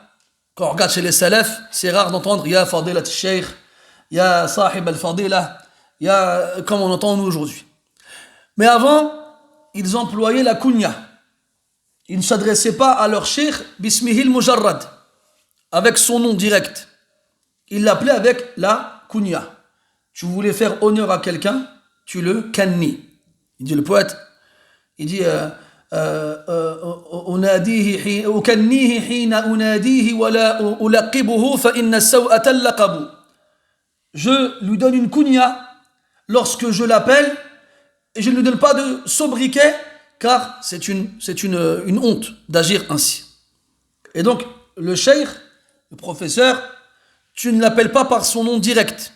Quand on regarde chez les salafs, c'est rare d'entendre Ya Fadilat al-Shaykh, Ya Sahib al-Fadila, Ya comme on entend nous aujourd'hui. Mais avant, ils employaient la kunya. Ils ne s'adressaient pas à leur cheikh Bismihil Mujarrad, avec son nom direct. Ils l'appelaient avec la kunya. Tu voulais faire honneur à quelqu'un, tu le kanni. Il dit le poète, il dit أكنيه حين أناديه ولا ألقبه فإن السوءة اللقب. Je lui donne une kunya lorsque je l'appelle et je ne lui donne pas de sobriquet car c'est une honte d'agir ainsi. Et donc le cheikh, le professeur, tu ne l'appelles pas par son nom direct.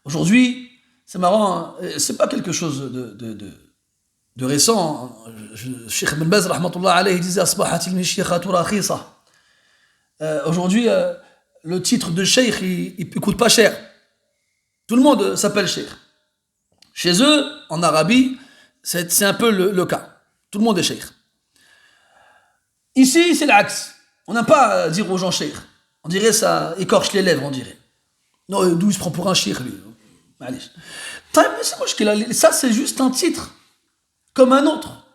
Aujourd'hui, c'est marrant, c'est pas quelque chose de récent. Cheikh Ibn Baz, rahmatullah alayhi, disait Asbahatil mishikhatu rakhisa. Aujourd'hui, le titre de cheikh, il coûte pas cher. Tout le monde s'appelle cheikh. Chez eux, en Arabie, c'est un peu le cas. Tout le monde est cheikh. Ici, c'est l'axe. On n'aime pas dire aux gens cheikh. On dirait ça écorche les lèvres, on dirait. Non, d'où il se prend pour un cheikh, lui. Ça, c'est juste un titre, comme un autre.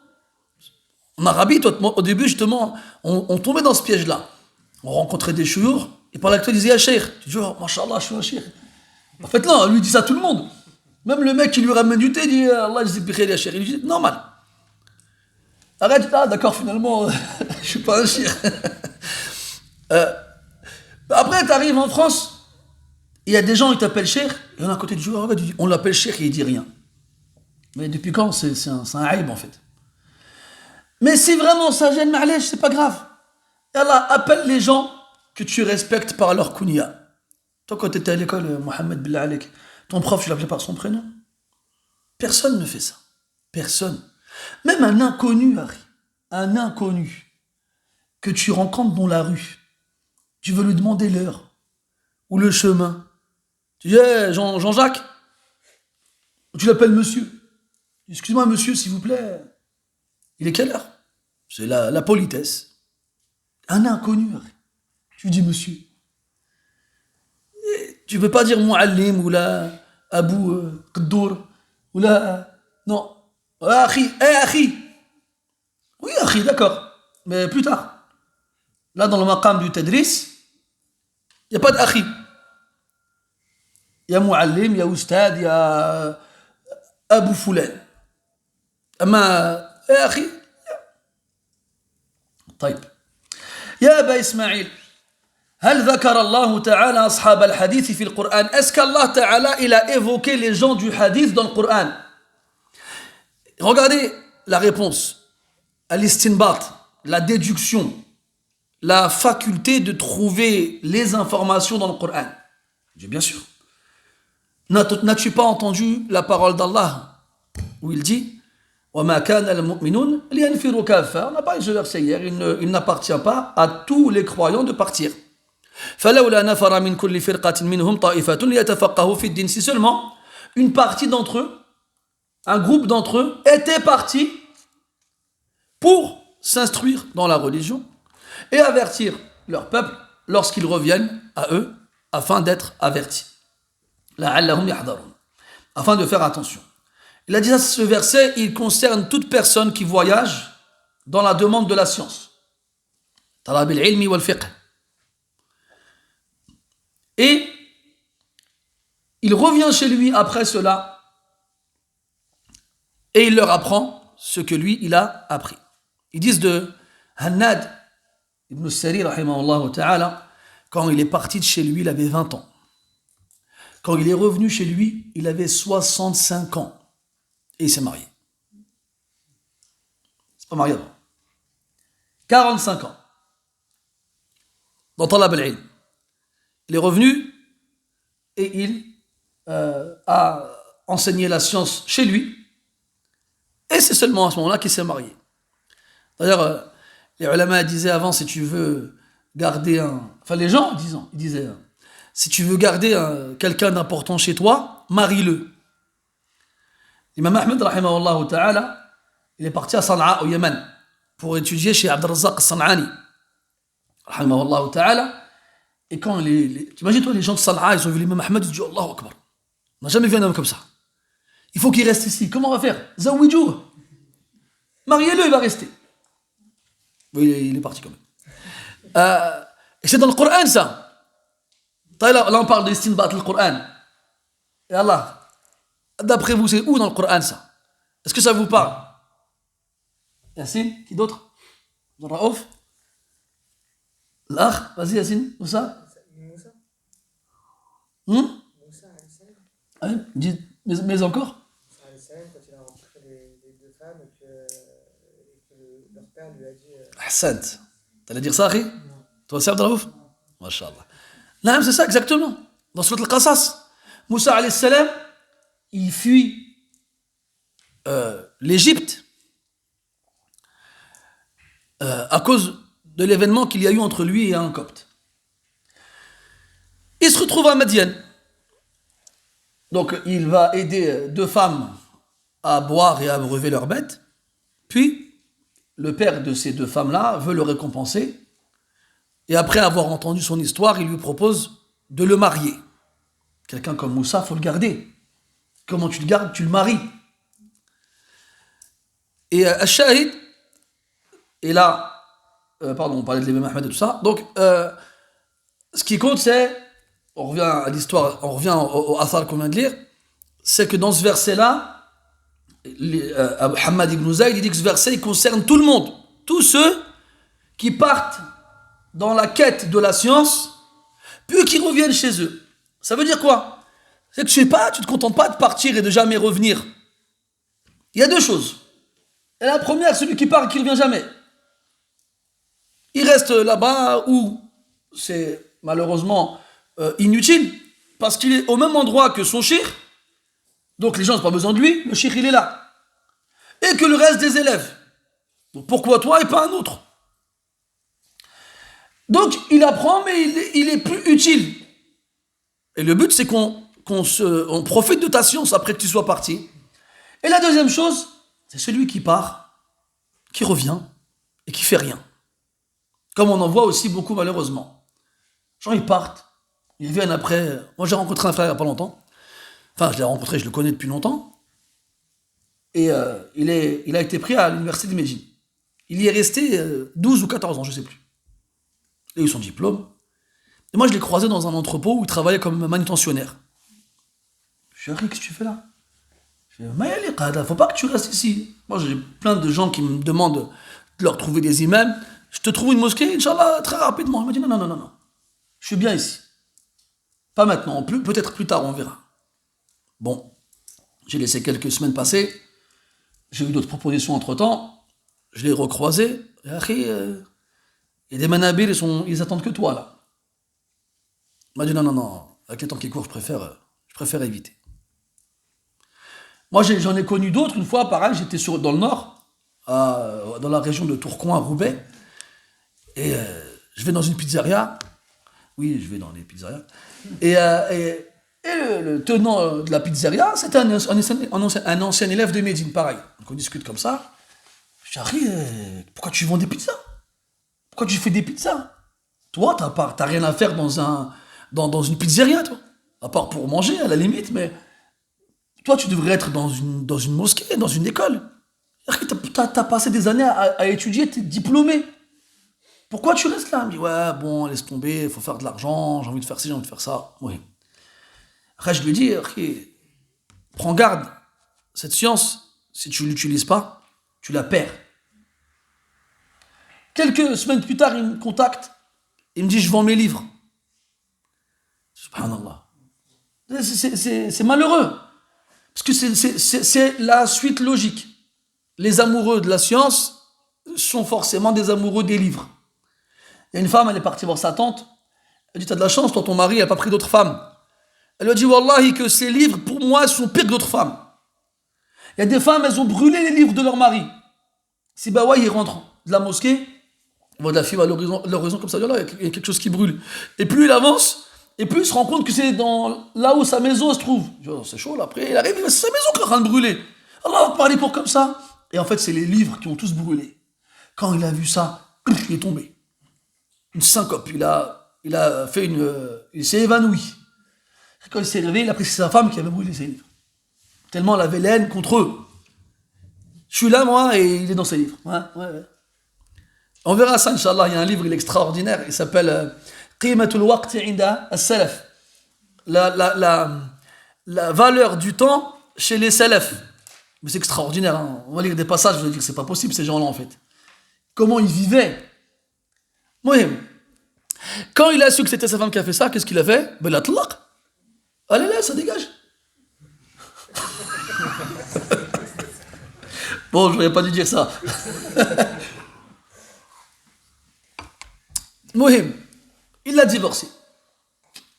En Arabie, au début, justement, on tombait dans ce piège-là. On rencontrait des chouyours, et par là, tu disais, ah, cheikh. Tu dis, oh, mashallah, je suis un cheikh. En fait, non, lui dit ça à tout le monde. Même le mec qui lui ramène du thé, il dit, Allah, je sais ya cheikh. Il lui dit, normal. Arrête, d'accord, finalement, je suis pas un cheikh. Après, tu arrives en France, il y a des gens, ils t'appellent cheikh, et on a un côté du joueur, on l'appelle cheikh et il dit rien. Mais depuis quand c'est un aïb en fait. Mais si vraiment ça gêne, ma'alèche, c'est pas grave. Et Allah, appelle les gens que tu respectes par leur kunya. Toi, quand tu étais à l'école, Mohamed Billah Alek, ton prof, tu l'appelais par son prénom. Personne ne fait ça. Personne. Même un inconnu, Harry, un inconnu que tu rencontres dans la rue, tu veux lui demander l'heure ou le chemin. Tu dis, hey, Jean-Jacques, tu l'appelles monsieur. Excuse-moi, monsieur, s'il vous plaît. Il est quelle heure? C'est la politesse. Un inconnu, tu dis monsieur. Et tu ne veux pas dire Mu'allim ou la Abu Qaddour ou la. Non. Akhi, Akhi. Oui, Akhi, d'accord. Mais plus tard. Là, dans le maqam du Tadris, il n'y a pas d'Akhi. يا معلم يا أستاذ يا أبو فلان. أما يا أخي طيب. يا أبا إسماعيل هل ذكر الله تعالى أصحاب الحديث في القرآن? Est-ce qu'Allah Ta'ala il a évoqué les gens du hadith dans le Coran? Regardez la réponse. Al-istinbat, la déduction, la faculté de trouver les informations dans le Coran. Je dis bien sûr. N'as-tu pas entendu la parole d'Allah où il dit وَمَا كَانَ الْمُؤْمِنُونَ لِيَنْفِرُوا كَافَّةً. On n'a pas eu ce verset hier. Il n'appartient pas à tous les croyants de partir. فَلَوْلَا نَفَرَ مِنْ كُلِّ فِرْقَةٍ مِنْهُمْ طَائِفَةٌ لِيَتَفَقَّهُوا فِي الدِّينِ. Si seulement une partie d'entre eux, un groupe d'entre eux, était parti pour s'instruire dans la religion et avertir leur peuple lorsqu'ils reviennent à eux afin d'être avertis. لَعَلَّهُمْ يَحْذَرُونَ. Afin de faire attention. Il a dit ça, ce verset, il concerne toute personne qui voyage dans la demande de la science. طلب العلم والفقه. Et il revient chez lui après cela et il leur apprend ce que lui, il a appris. Ils disent de Hannad ibn Sari, rahimahullah ta'ala, quand il est parti de chez lui, il avait 20 ans. Quand il est revenu chez lui, il avait 65 ans. Et il s'est marié. C'est pas marié avant. 45 ans. Dans Talab al-Ilm. Il est revenu et il a enseigné la science chez lui. Et c'est seulement à ce moment-là qu'il s'est marié. D'ailleurs, les ulama disaient avant, si tu veux garder un... Enfin, les gens disaient, si tu veux garder quelqu'un d'important chez toi, marie-le. L'imam Ahmed, rahimahullah ta'ala, il est parti à Sana'a, au Yémen, pour étudier chez Abd al-Razzaq al-San'ani, rahimahullah ta'ala. Et quand t'imagines-toi, les gens de Sana'a, ils ont vu l'imam Ahmed, ils ont dit Allahu Akbar. On n'a jamais vu un homme comme ça. Il faut qu'il reste ici. Comment on va faire? Zawijouh. Mariez-le, il va rester. Oui, il est parti quand même. Et c'est dans le Coran, ça. Là, on parle de l'istinbat, le Coran. Et Allah, d'après vous, c'est où dans le Coran, ça? Est-ce que ça vous parle? Yassine, qui d'autre? Raouf? L'Akh, vas-y Yassine, Moussa? Moussa, mais encore? Quand il a rencontré les deux femmes et que leur père lui a dit... Ahsant. T'allais dire ça, Akhi? Toi aussi, Abdelraouf? Masha'Allah. Non, c'est ça, exactement. Dans Surat al-Qasas, Moussa, alayhi salam, il fuit l'Égypte à cause de l'événement qu'il y a eu entre lui et un copte. Il se retrouve à Madian. Donc, il va aider deux femmes à boire et à abreuver leurs bêtes. Puis, le père de ces deux femmes-là veut le récompenser. Et après avoir entendu son histoire, il lui propose de le marier. Quelqu'un comme Moussa, il faut le garder. Comment tu le gardes? Tu le maries. Et Al-Shahid, et là, on parlait de l'imam Ahmed et tout ça. Donc, ce qui compte, c'est, on revient à l'histoire, on revient au Athar qu'on vient de lire, c'est que dans ce verset-là, Hamad ibn Zayd, il dit que ce verset, il concerne tout le monde. Tous ceux qui partent dans la quête de la science, puis qui reviennent chez eux. Ça veut dire quoi? C'est que tu te contentes pas de partir et de jamais revenir. Il y a deux choses. Et la première, celui qui part et qui ne revient jamais. Il reste là-bas où c'est malheureusement inutile, parce qu'il est au même endroit que son cheikh, donc les gens n'ont pas besoin de lui, le cheikh il est là. Et que le reste des élèves. Donc pourquoi toi et pas un autre? Donc il apprend, mais il est plus utile. Et le but, c'est qu'on profite de ta science après que tu sois parti. Et la deuxième chose, c'est celui qui part, qui revient et qui fait rien. Comme on en voit aussi beaucoup malheureusement. Les gens, ils partent, ils viennent après. Moi, j'ai rencontré un frère il n'y a pas longtemps. Enfin, je l'ai rencontré, je le connais depuis longtemps. Et il a été pris à l'université de Médine. Il y est resté 12 ou 14 ans, je ne sais plus. Il a eu son diplôme. Et moi, je l'ai croisé dans un entrepôt où il travaillait comme manutentionnaire. Je dis, qu'est-ce que tu fais là? Je dis, mais faut pas que tu restes ici. Moi, j'ai plein de gens qui me demandent de leur trouver des imams. Je te trouve une mosquée, Inch'Allah, très rapidement. Il m'a dit, non, non, non, non, non. Je suis bien ici. Pas maintenant, peut-être plus tard, on verra. Bon, j'ai laissé quelques semaines passer. J'ai eu d'autres propositions entre-temps. Je l'ai recroisé. Et après, il y a des manabils, ils attendent que toi, là. Il m'a dit, non, non, non. Avec les temps qui courent, je préfère éviter. Moi, j'en ai connu d'autres. Une fois, pareil, j'étais dans le nord, dans la région de Tourcoing, à Roubaix. Et je vais dans une pizzeria. Oui, je vais dans les pizzerias. Et le tenant de la pizzeria, c'était un ancien élève de Médine, pareil. Donc on discute comme ça. Je dis, Harry, pourquoi tu vends des pizzas? Pourquoi tu fais des pizzas? Toi, t'as rien à faire dans une pizzeria, toi. À part pour manger, à la limite, mais toi, tu devrais être dans une mosquée, dans une école. T'as passé des années à étudier, t'es diplômé. Pourquoi tu restes là? Il me dit, ouais, bon, laisse tomber, il faut faire de l'argent, j'ai envie de faire ci, j'ai envie de faire ça. Oui. Après, je lui dis, prends garde, cette science, si tu ne l'utilises pas, tu la perds. Quelques semaines plus tard, il me contacte, il me dit, je vends mes livres. Subhanallah. C'est malheureux, parce que c'est la suite logique. Les amoureux de la science sont forcément des amoureux des livres. Il y a une femme, elle est partie voir sa tante. Elle dit, t'as de la chance, toi, ton mari n'a pas pris d'autres femmes. Elle lui a dit, Wallahi, que ces livres, pour moi, sont pires que d'autres femmes. Il y a des femmes, elles ont brûlé les livres de leur mari. Si Bawaï, il rentre de la mosquée, on voit de la fille à l'horizon comme ça, là, il y a quelque chose qui brûle. Et plus il avance, et plus il se rend compte que c'est là où sa maison se trouve. C'est chaud, là. Après, il arrive, c'est sa maison qui est en train de brûler. Allah va parler pour comme ça. Et en fait, c'est les livres qui ont tous brûlé. Quand il a vu ça, il est tombé. Une syncope, il s'est évanoui. Quand il s'est réveillé, il a pris sa femme qui avait brûlé ses livres. Tellement elle avait l'aine contre eux. Je suis là, moi, et il est dans ses livres. Ouais. On verra ça, Inch'Allah. Il y a un livre, il est extraordinaire. Il s'appelle Qimatul Waqti Inda As-Salaf. La valeur du temps chez les Salaf. Mais c'est extraordinaire. Hein. On va lire des passages, je vais dire que c'est pas possible, ces gens-là, en fait. Comment ils vivaient. Oui. Quand il a su que c'était sa femme qui a fait ça, qu'est-ce qu'il a fait? Ben la tlaq. Allez là, ça dégage. Bon, je n'aurais pas dû dire ça. Mohim, il l'a divorcé.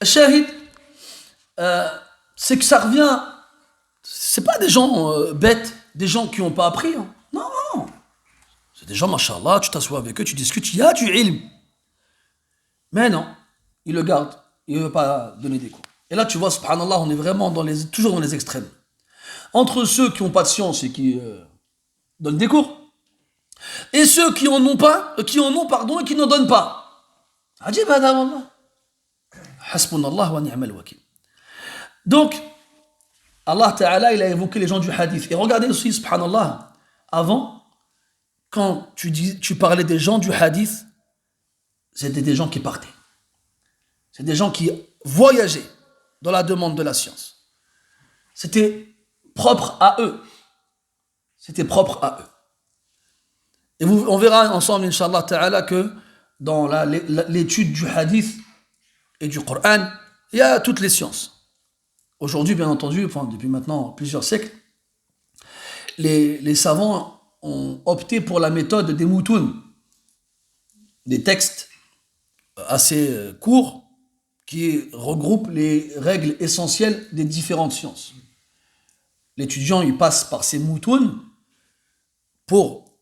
Shahid, c'est que ça revient. C'est pas des gens bêtes, des gens qui n'ont pas appris. Hein. Non. C'est des gens, mashallah, tu t'assois avec eux, tu discutes, il y a du ilm. Mais non, il le garde, il ne veut pas donner des cours. Et là, tu vois, subhanallah, on est vraiment toujours dans les extrêmes. Entre ceux qui n'ont pas de science et qui donnent des cours, et ceux qui en ont pas, et qui n'en donnent pas. Ajib adam Allah. Hasbunallah wa ni'mal wakil. Donc, Allah Ta'ala, il a évoqué les gens du hadith. Et regardez aussi, subhanallah, avant, quand tu parlais des gens du hadith, c'était des gens qui partaient. C'est des gens qui voyageaient dans la demande de la science. C'était propre à eux. Et on verra ensemble, Inch'Allah Ta'ala, que dans l'étude du hadith et du Coran, il y a toutes les sciences. Aujourd'hui, bien entendu, depuis maintenant plusieurs siècles, les savants ont opté pour la méthode des moutoun, des textes assez courts qui regroupent les règles essentielles des différentes sciences. L'étudiant, il passe par ces moutoun pour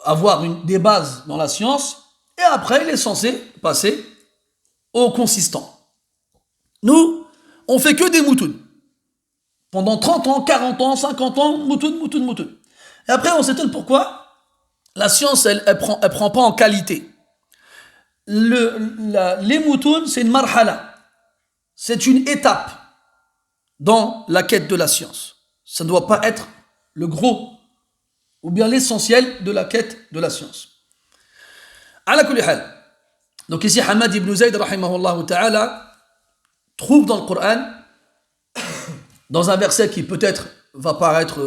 avoir des bases dans la science, et après, il est censé passer au consistant. Nous, on fait que des moutoun. Pendant 30 ans, 40 ans, 50 ans, moutoun. Et après, on s'étonne pourquoi la science, elle prend pas en qualité. Les moutoun, c'est une marhala. C'est une étape dans la quête de la science. Ça ne doit pas être le gros ou bien l'essentiel de la quête de la science. Ala kulli hal. Donc ici, Hamad ibn Zayd, rahimahullah ta'ala, trouve dans le Coran dans un verset qui peut-être va paraître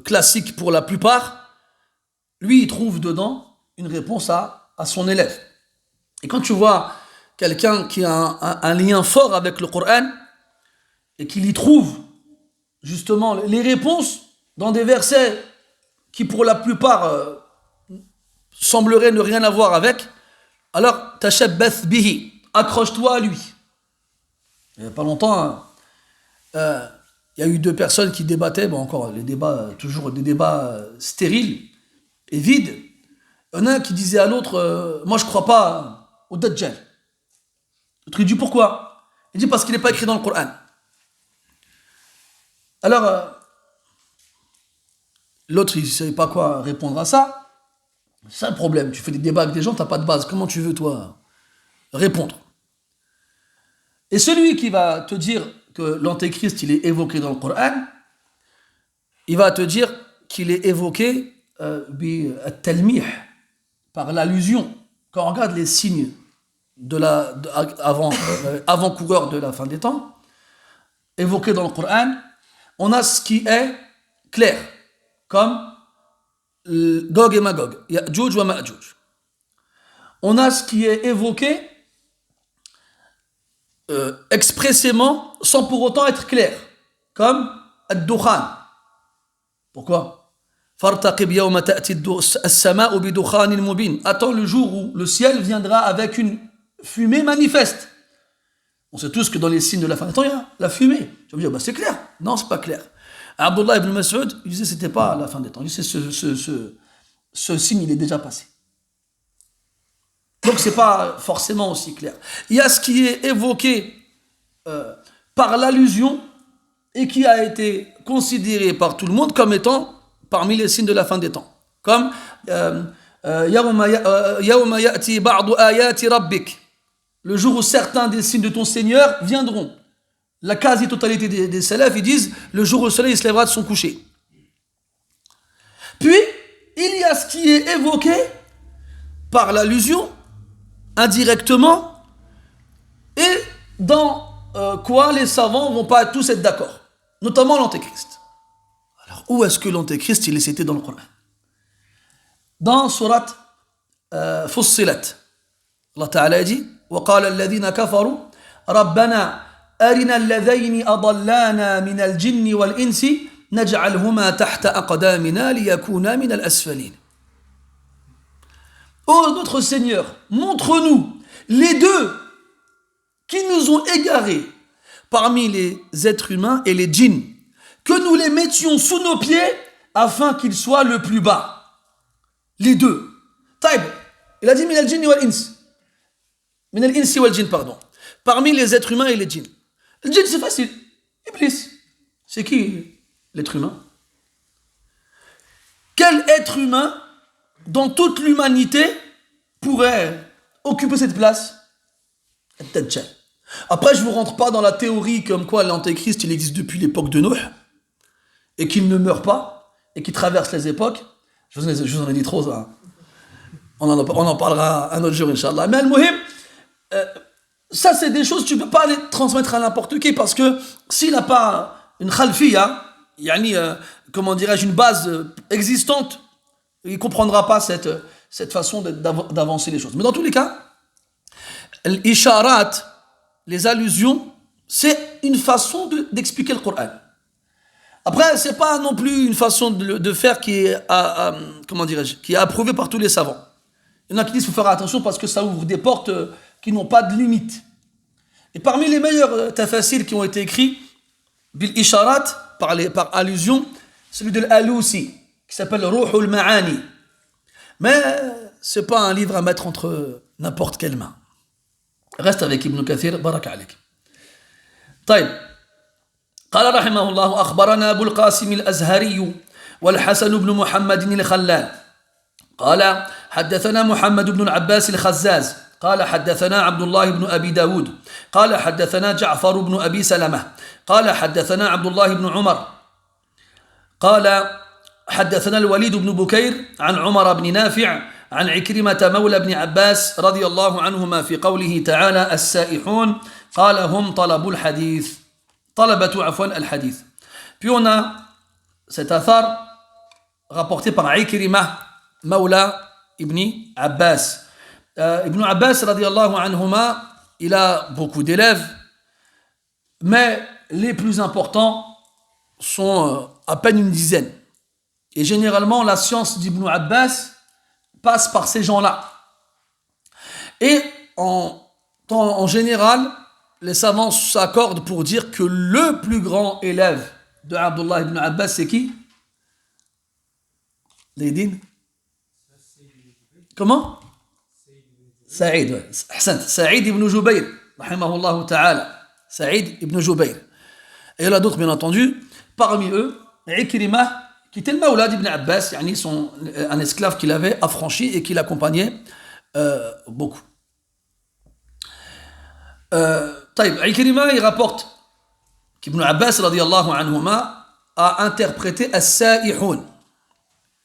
classique pour la plupart, lui, il trouve dedans une réponse à son élève. Et quand tu vois quelqu'un qui a un lien fort avec le Coran et qu'il y trouve justement les réponses dans des versets qui pour la plupart sembleraient ne rien avoir avec, alors tashabbath bihi, accroche-toi à lui. Il n'y a pas longtemps, il y a eu deux personnes qui débattaient, bon encore les débats, toujours des débats stériles et vides. Il y en a un qui disait à l'autre, moi je ne crois pas au Dajjal. L'autre il dit pourquoi? Il dit parce qu'il n'est pas écrit dans le Coran. Alors, l'autre il ne savait pas quoi répondre à ça. C'est ça le problème, tu fais des débats avec des gens, tu n'as pas de base, comment tu veux toi répondre? Et celui qui va te dire que l'antéchrist il est évoqué dans le Coran, il va te dire qu'il est évoqué bi-talmih, par l'allusion. Quand on regarde les signes avant-coureurs de la fin des temps, évoqués dans le Coran, on a ce qui est clair, comme Gog et Magog, Ya'juj wa Ma'juj. On a ce qui est évoqué expressément sans pour autant être clair, comme Ad-Dukhan. Pourquoi? Fartaqib yawma ta'ti as-sama'u bi dukhanin mubin. Attends le jour où le ciel viendra avec une fumée manifeste. On sait tous que dans les signes de la fin des temps, il y a la fumée. Tu vas me dire, bah c'est clair. Non, c'est pas clair. Abdullah ibn Mas'ud, il disait c'était pas la fin des temps. Il disait ce signe, il est déjà passé. Donc c'est pas forcément aussi clair. Il y a ce qui est évoqué par l'allusion et qui a été considéré par tout le monde comme étant parmi les signes de la fin des temps. Comme Yawma ya'ti ba'du ayati rabbik. Le jour où certains des signes de ton Seigneur viendront. La quasi-totalité des salafs, ils disent le jour où le soleil se lèvera de son coucher. Puis, il y a ce qui est évoqué par l'allusion, indirectement, et dans quoi les savants ne vont pas tous être d'accord, notamment l'antéchrist. Alors, où est-ce que l'antéchrist il est cité dans le Coran? Dans surat Fussilat, Allah Ta'ala dit وقال الذين كفروا ربنا أرنا الذين أضلانا من الجن والإنس نجعلهما تحت أقدامنا ليكونا من الأسفلين. Ô notre Seigneur, montre-nous les deux qui nous ont égarés parmi les êtres humains et les djinns, que nous les mettions sous nos pieds afin qu'ils soient le plus bas. Les deux. Taïb, il a dit min al-jinn wal-ins. Min al-insi wal-jinn, pardon. Parmi les êtres humains et les djinns. Le djinn, c'est facile. Iblis. C'est qui l'être humain? Quel être humain dans toute l'humanité pourrait occuper cette place? Dajjal. Après, je ne vous rentre pas dans la théorie comme quoi l'antéchrist il existe depuis l'époque de Noé et qu'il ne meurt pas et qu'il traverse les époques. Je vous en ai dit trop, ça. On en parlera un autre jour, Inch'Allah. Mais al-Muhim, ça, c'est des choses que tu ne peux pas les transmettre à n'importe qui parce que s'il n'a pas une khalfiya, comment dirais-je, une base existante, il ne comprendra pas cette façon d'avancer les choses. Mais dans tous les cas, l'isharat, les allusions, c'est une façon d'expliquer le Coran. Après, ce n'est pas non plus une façon de faire qui est, qui est approuvée par tous les savants. Il y en a qui disent qu'il faut faire attention parce que ça ouvre des portes qui n'ont pas de limite. Et parmi les meilleurs tafasirs qui ont été écrits, bil isharat, par allusion, celui de l'Alousi, qui s'appelle Ruhul Ma'ani. Mais ce n'est pas un livre à mettre entre n'importe quelle main. Reste avec Ibn Kathir, baraka alik. طيب. قال رحمه الله أخبرنا أبو القاسم الأزهري والحسن بن محمد الخلال قال حدثنا محمد بن العباس الخزاز قال حدثنا عبد الله بن أبي داود قال حدثنا جعفر بن أبي سلمة قال حدثنا عبد الله بن عمر قال حدثنا الوليد بن بكير عن عمر بن نافع عن عكرمة مولى بن عباس رضي الله عنهما في قوله تعالى السائحون قال هم طلبوا الحديث. talabatu afwan al-hadith. Puis on a cet athar rapporté par Ikrimah, Mawla Ibn Abbas. Ibn Abbas, radiyallahu anhuma, il a beaucoup d'élèves, mais les plus importants sont à peine une dizaine. Et généralement, la science d'Ibn Abbas passe par ces gens-là. Et en général, les savants s'accordent pour dire que le plus grand élève de Abdullah ibn Abbas, c'est qui? Lédine? Comment? Saïd, ouais. Saïd ibn Jubayr, rahimahullah ta'ala. Saïd ibn Jubayr. Et il y en a d'autres, bien entendu. Parmi eux, Ikrimah, qui était le Mawla d'Ibn Abbas, un esclave qu'il avait affranchi et qui l'accompagnait beaucoup. Ikrimah, il rapporte qu'Ibn Abbas, radiyallahu anhuma, a interprété as-sa'ihun.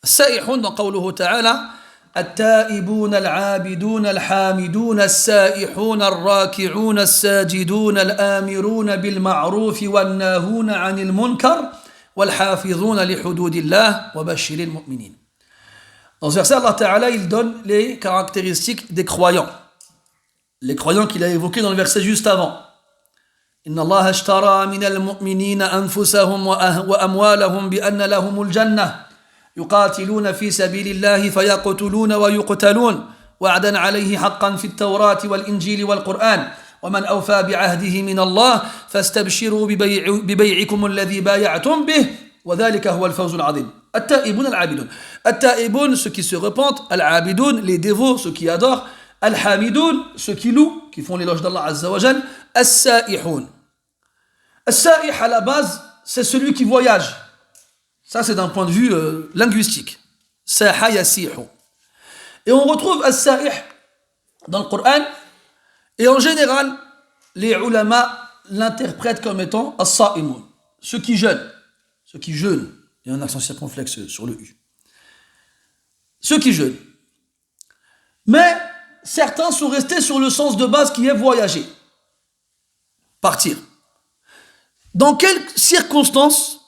As-sa'ihun, dans qawluhu ta'ala, التائبون العابدون الحامدون السائحون الراكعون الساجدون الآمرون بالمعروف والناهون عن المنكر والحافظون لحدود الله وبشر المؤمنين. Dans ce verset, Allah Ta'ala, il donne les caractéristiques des croyants. Les croyants qu'il a évoqués dans le verset juste avant. إن الله اشترى من المؤمنين أنفسهم وأموالهم بأن لهم الجنة يقاتلون في سبيل الله فيقتلون ويقتلون وعدا عليه حقا في التوراة والإنجيل والقرآن ومن أوفى بعهده من الله فاستبشروا ببيعكم الذي بايعتم به وذلك هو الفوز العظيم. التائبون العابدون. التائبون, ceux qui se repentent, al-abidun, les dévots, ceux qui adorent, al-hamidun, ceux qui louent, qui font l'éloge d'Allah Azza wa Jal, as-sa'ihun. As-sa'ih, à la base, c'est celui qui voyage. Ça, c'est d'un point de vue linguistique. Saha yasihu. Et on retrouve as-sa'ih dans le Coran. Et en général, les ulama l'interprètent comme étant as-sa'imun. Ceux qui jeûnent. Ceux qui jeûnent. Il y a un accent circonflexe sur le U. Ceux qui jeûnent. Mais certains sont restés sur le sens de base qui est voyager. Partir. Dans quelles circonstances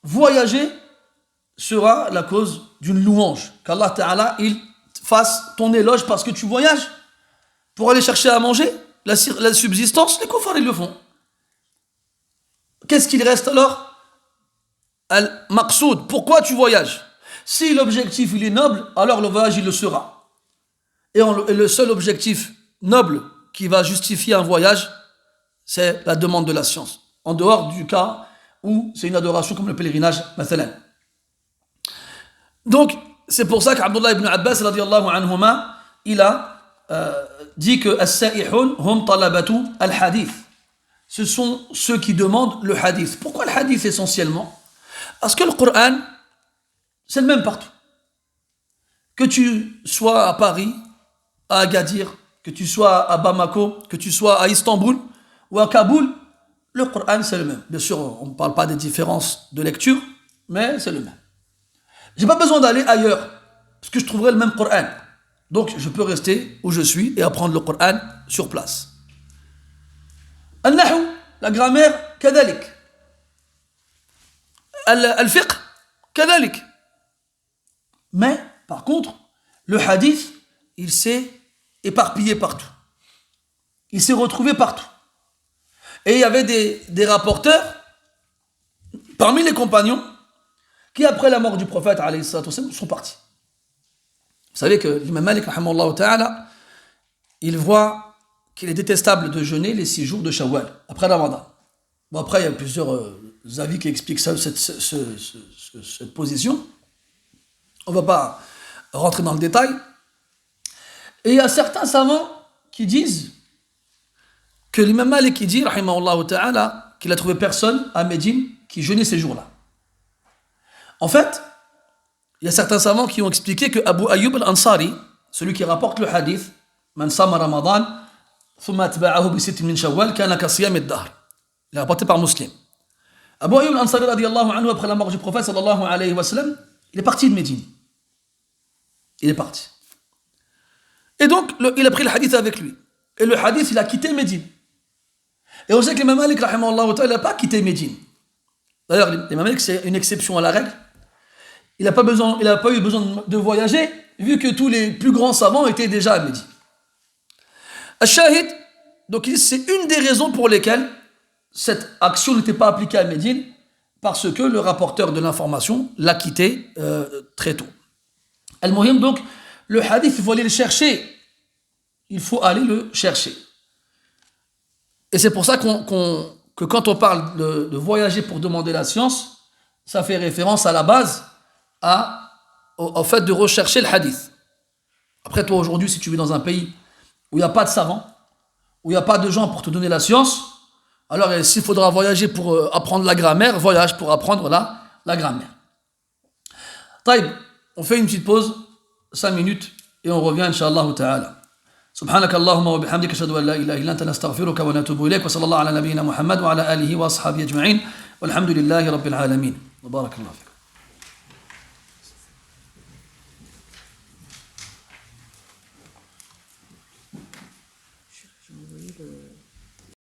voyager sera la cause d'une louange? Qu'Allah Ta'ala, il fasse ton éloge parce que tu voyages pour aller chercher à manger, la subsistance, les koufars ils le font. Qu'est-ce qu'il reste alors? Al-maqsoud, pourquoi tu voyages? Si l'objectif il est noble, alors le voyage il le sera. Et le seul objectif noble qui va justifier un voyage, c'est la demande de la science. En dehors du cas où c'est une adoration comme le pèlerinage, mathalan. Donc, c'est pour ça qu'Abdullah ibn Abbas, radiyallahu anhuma, il a dit que as-sa'ihun hum talabatu al-hadith. Ce sont ceux qui demandent le hadith. Pourquoi le hadith essentiellement? Parce que le Coran, c'est le même partout. Que tu sois à Paris, à Agadir, que tu sois à Bamako, que tu sois à Istanbul ou à Kaboul, le Coran c'est le même. Bien sûr, on ne parle pas des différences de lecture, mais c'est le même. J'ai pas besoin d'aller ailleurs, parce que je trouverai le même Coran. Donc je peux rester où je suis et apprendre le Coran sur place. Al-Nahu, la grammaire, kadalik. Al-Fiqh, kadalik. Mais, par contre, le hadith, il s'est éparpillé partout. Il s'est retrouvé partout. Et il y avait des rapporteurs, parmi les compagnons, qui après la mort du prophète, sont partis. Vous savez que l'imam Malik, il voit qu'il est détestable de jeûner les 6 jours de Shawwal, après Ramadan. Bon, après, il y a plusieurs avis qui expliquent cette position. On ne va pas rentrer dans le détail. Et il y a certains savants qui disent que l'imam Malik dit, rahimahullah ta'ala, qu'il a trouvé personne à Médine qui jeûnait ces jours-là. En fait, il y a certains savants qui ont expliqué que Abu Ayyub al-Ansari, celui qui rapporte le hadith, Man sama Ramadan, thumma atba'ahu bi sitt min Shawwal, kana ka siyam ad-dahr. Il est rapporté par Muslim. Abu Ayyub al-Ansari, radiyallahu anhu, après la mort du prophète, sallallahu alayhi wa sallam, il est parti de Médine. Il est parti. Et donc, il a pris le hadith avec lui. Et le hadith, il a quitté Médine. Et on sait que l'imam Malik, rahimahullah ta'ala, n'a pas quitté Médine. D'ailleurs, l'imam Malik, c'est une exception à la règle. Il n'a pas eu besoin de voyager, vu que tous les plus grands savants étaient déjà à Médine. Al-Shahid, donc c'est une des raisons pour lesquelles cette action n'était pas appliquée à Médine, parce que le rapporteur de l'information l'a quitté très tôt. Al-Muhim, donc, le hadith, il faut aller le chercher. Il faut aller le chercher. Et c'est pour ça que quand on parle de voyager pour demander la science, ça fait référence à la base, au fait de rechercher le hadith. Après, toi, aujourd'hui, si tu vis dans un pays où il n'y a pas de savants, où il n'y a pas de gens pour te donner la science, alors s'il faudra voyager pour apprendre la grammaire, voyage pour apprendre la grammaire. Taïb, on fait une petite pause, 5 minutes, et on revient, Inch'Allah ta'ala. سبحانك اللهم وبحمدك اشهد ان لا اله الا انت نستغفرك ونتوب اليك وصلى الله على نبينا محمد وعلى اله واصحابه اجمعين والحمد لله رب العالمين وبارك الله فيكم.